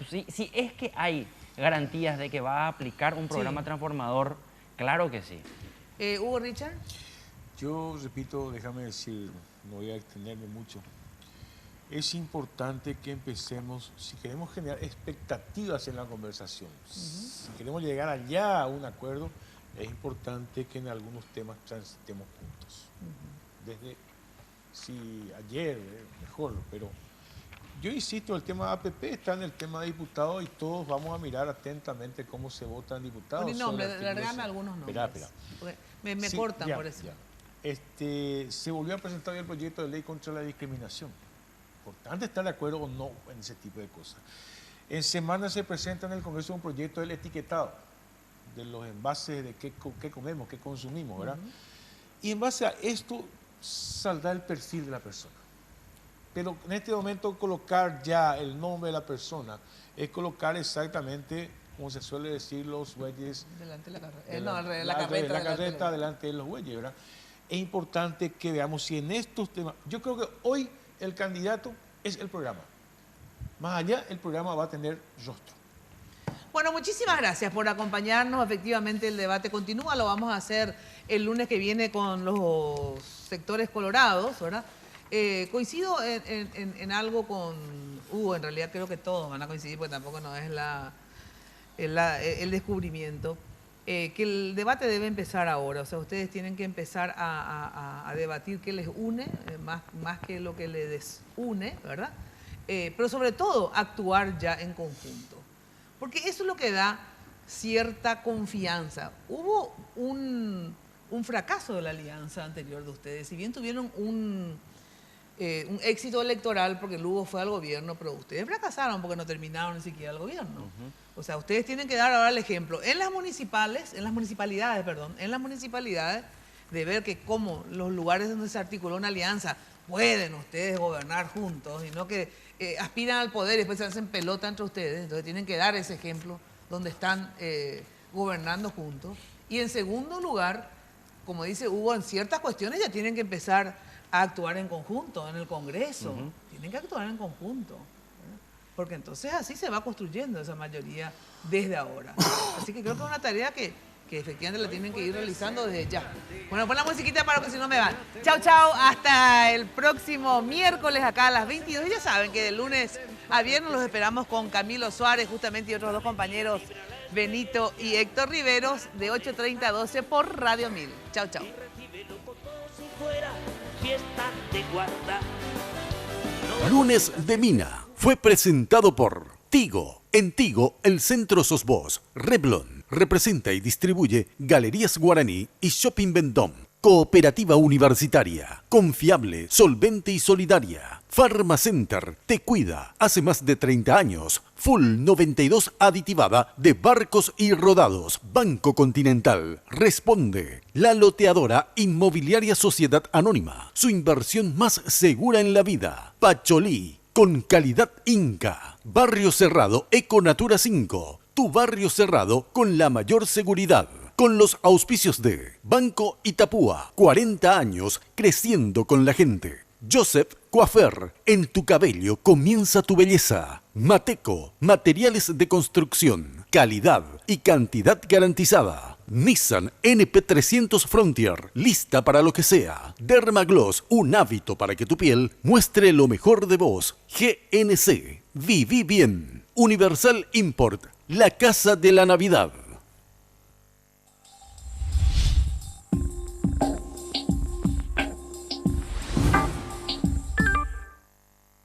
Si es que hay garantías de que va a aplicar un programa transformador, claro que sí. Hugo, Richard. Yo repito, déjame decir, no voy a extenderme mucho. Es importante que empecemos, si queremos generar expectativas en la conversación, si queremos llegar allá a un acuerdo, es importante que en algunos temas transitemos juntos. Desde, si ayer, mejor, pero yo insisto, el tema APP está en el tema de diputados y todos vamos a mirar atentamente cómo se votan diputados. Un nombre, largan algunos nombres. Espera. Me cortan por eso. Se volvió a presentar el proyecto de ley contra la discriminación. Importante estar de acuerdo o no en ese tipo de cosas. En semana se presenta en el Congreso un proyecto del etiquetado de los envases de qué comemos, qué consumimos, ¿verdad? Y en base a esto saldrá el perfil de la persona. Pero en este momento colocar ya el nombre de la persona es colocar exactamente, como se suele decir, los bueyes delante de la carreta. La carreta delante de los bueyes, ¿verdad? Es importante que veamos si en estos temas, yo creo que hoy el candidato es el programa. Más allá, el programa va a tener rostro. Bueno, muchísimas gracias por acompañarnos. Efectivamente, el debate continúa. Lo vamos a hacer el lunes que viene con los sectores colorados, ¿verdad? Coincido en algo con Hugo. En realidad creo que todos van a coincidir, porque tampoco no es el descubrimiento. Que el debate debe empezar ahora. O sea, ustedes tienen que empezar a debatir qué les une, más que lo que les desune, ¿verdad? Pero sobre todo, actuar ya en conjunto. Porque eso es lo que da cierta confianza. Hubo un fracaso de la alianza anterior de ustedes. Si bien tuvieron un éxito electoral porque Lugo fue al gobierno, pero ustedes fracasaron porque no terminaron ni siquiera el gobierno. O sea, ustedes tienen que dar ahora el ejemplo en las municipalidades, de ver que como los lugares donde se articuló una alianza pueden ustedes gobernar juntos y no que aspiran al poder y después se hacen pelota entre ustedes. Entonces tienen que dar ese ejemplo donde están gobernando juntos. Y en segundo lugar, como dice Hugo, en ciertas cuestiones ya tienen que empezar a actuar en conjunto, en el Congreso. Tienen que actuar en conjunto. Porque entonces así se va construyendo esa mayoría desde ahora. Así que creo que es una tarea que efectivamente la tienen que ir realizando desde ya. Bueno, pon la musiquita para que si no me van. Chau, chau. Hasta el próximo miércoles acá a las 22. Y ya saben que de lunes a viernes los esperamos con Camilo Suárez, justamente, y otros dos compañeros, Benito y Héctor Riveros, de 8:30 a 12 por Radio 1000. Chau, chau. Lunes de Mina fue presentado por Tigo. En Tigo, el centro sos vos. Revlon representa y distribuye Galerías Guaraní y Shopping Vendôme. Cooperativa Universitaria, confiable, solvente y solidaria. Pharmacenter te cuida. Hace más de 30 años. Full 92 aditivada de barcos y rodados. Banco Continental. Responde. La loteadora Inmobiliaria Sociedad Anónima. Su inversión más segura en la vida. Pacholí. Con calidad Inca. Barrio Cerrado Econatura 5. Tu barrio cerrado con la mayor seguridad. Con los auspicios de Banco Itapúa. 40 años creciendo con la gente. Joseph Coafer. En tu cabello comienza tu belleza. Mateco. Materiales de construcción. Calidad y cantidad garantizada. Nissan NP300 Frontier, lista para lo que sea. Dermagloss, un hábito para que tu piel muestre lo mejor de vos. GNC, viví bien. Universal Import, la casa de la Navidad.